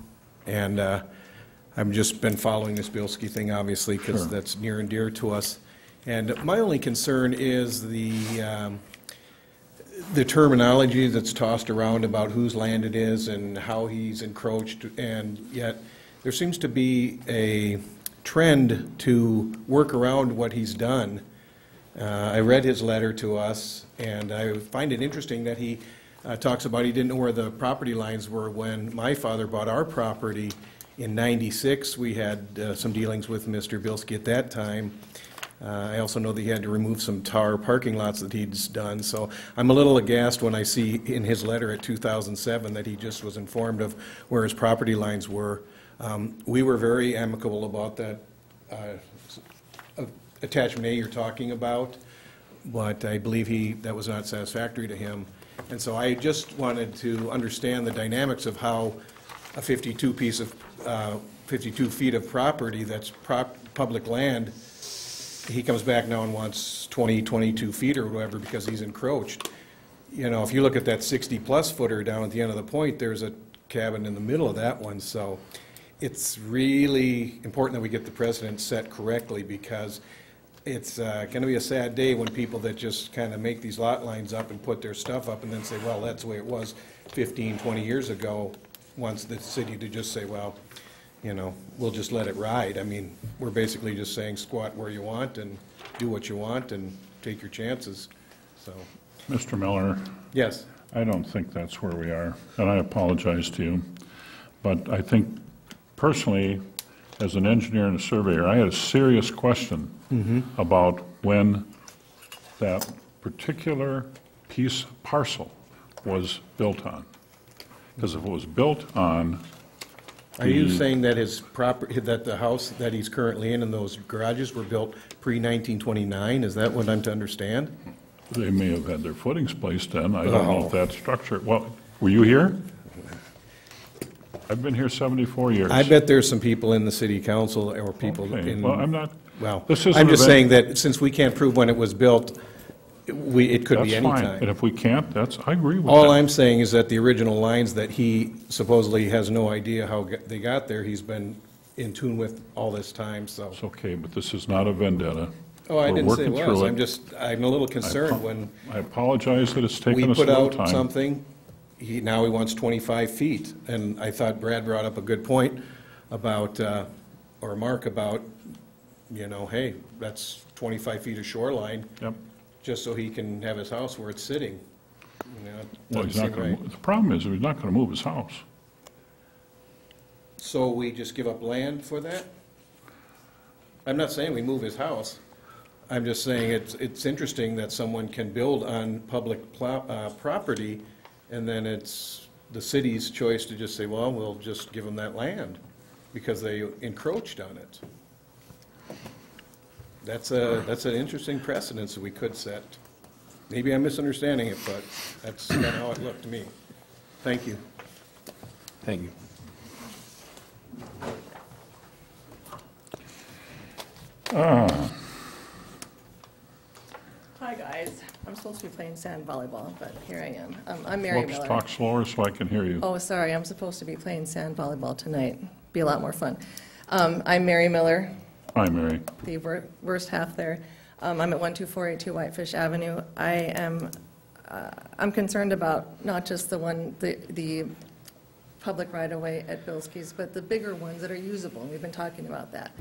and I've just been following this Bilski thing, obviously, because Sure. that's near and dear to us. And my only concern is the terminology that's tossed around about whose land it is and how he's encroached, and yet there seems to be a trend to work around what he's done. I read his letter to us, and I find it interesting that he talks about he didn't know where the property lines were when my father bought our property In '96, we had some dealings with Mr. Bilski at that time. I also know that he had to remove some tar parking lots that he'd done, so I'm a little aghast when I see in his letter at 2007 that he just was informed of where his property lines were. We were very amicable about that attachment A you're talking about, but I believe that was not satisfactory to him. And so I just wanted to understand the dynamics of how a 52 feet of property that's public land, he comes back now and wants 20, 22 feet or whatever because he's encroached. You know, if you look at that 60-plus footer down at the end of the point, there's a cabin in the middle of that one. So it's really important that we get the precedent set correctly, because it's going to be a sad day when people that just kind of make these lot lines up and put their stuff up and then say, well, that's the way it was 15, 20 years ago, wants the city to just say, well, you know, we'll just let it ride. I mean, we're basically just saying squat where you want and do what you want and take your chances, so. Mr. Miller? Yes. I don't think that's where we are, and I apologize to you. But I think personally, as an engineer and a surveyor, I had a serious question about when that particular parcel was built on. Because if it was built on... Are you saying that his property, that the house that he's currently in and those garages were built pre-1929? Is that what I'm to understand? They may have had their footings placed in. I don't know if that structure... Well, were you here? I've been here 74 years. I bet there's some people in the city council or people in... Well, I'm not... Well, This isn't I'm just event- saying that since we can't prove when it was built, it could be any That's fine, time. and if we can't, I agree with that. All I'm saying is that the original lines that he supposedly has no idea how they got there, he's been in tune with all this time, so. It's okay, but this is not a vendetta. Oh, I We're didn't say it working was. through I'm a little concerned when I apologize that it's we taken us a put little out time. something, now he wants 25 feet. And I thought Brad brought up a good point about, or Mark about, you know, hey, that's 25 feet of shoreline. Yep. Just so he can have his house where it's sitting. You know, it Well, doesn't he's not seem going right. to, the problem is, he's not going to move his house. So we just give up land for that? I'm not saying we move his house. I'm just saying it's interesting that someone can build on public property, and then it's the city's choice to just say, well, we'll just give them that land because they encroached on it. That's an interesting precedence that we could set. Maybe I'm misunderstanding it, but that's kind of how it looked to me. Thank you. Thank you. Hi, guys. I'm supposed to be playing sand volleyball, but here I am. I'm Mary Whoops, Miller. talk slower so I can hear you. Oh, sorry, I'm supposed to be playing sand volleyball tonight. Be a lot more fun. I'm Mary Miller, Hi, Mary. the worst half there. I'm at 12482 Whitefish Avenue. I'm concerned about not just the public right-of-way at Bilski's, but the bigger ones that are usable. We've been talking about that.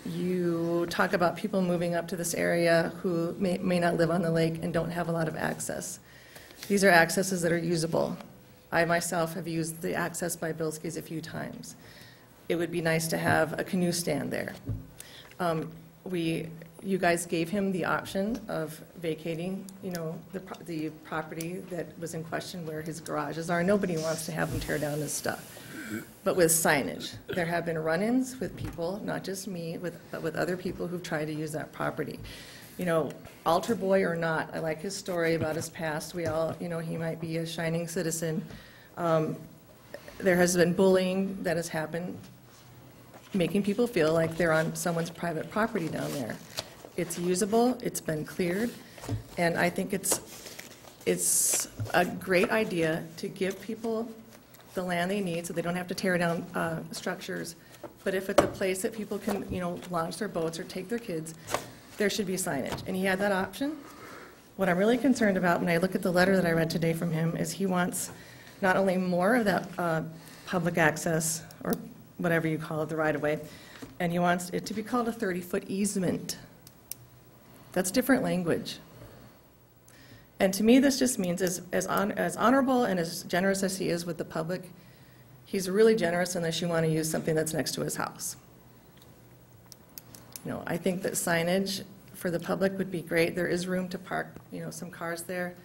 You talk about people moving up to this area who may not live on the lake and don't have a lot of access. These are accesses that are usable. I myself have used the access by Bilski's a few times. It would be nice to have a canoe stand there. You guys gave him the option of vacating, you know, the property that was in question where his garages are. Nobody wants to have him tear down his stuff. But with signage, there have been run-ins with people, not just me, but with other people who've tried to use that property. You know, altar boy or not, I like his story about his past. We all, you know, he might be a shining citizen. There has been bullying that has happened, making people feel like they're on someone's private property down there. It's usable, it's been cleared, and I think it's a great idea to give people the land they need so they don't have to tear down structures. But if it's a place that people can, you know, launch their boats or take their kids, there should be signage. And he had that option. What I'm really concerned about when I look at the letter that I read today from him is he wants not only more of that public access, or whatever you call it, the right-of-way, and he wants it to be called a 30-foot easement. That's different language. And to me, this just means as honorable and as generous as he is with the public, He's really generous unless you want to use something that's next to his house. You know, I think that signage for the public would be great. There is room to park, you know, some cars there,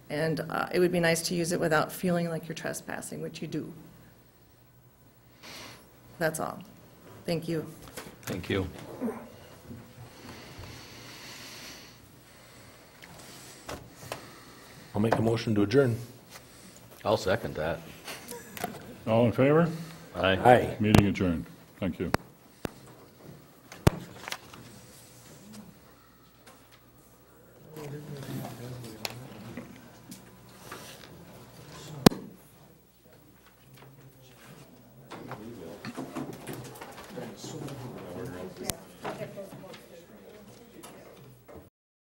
and it would be nice to use it without feeling like you're trespassing, which you do. That's all. Thank you. Thank you. I'll make a motion to adjourn. I'll second that. All in favor? Aye. Aye. Meeting adjourned. Thank you.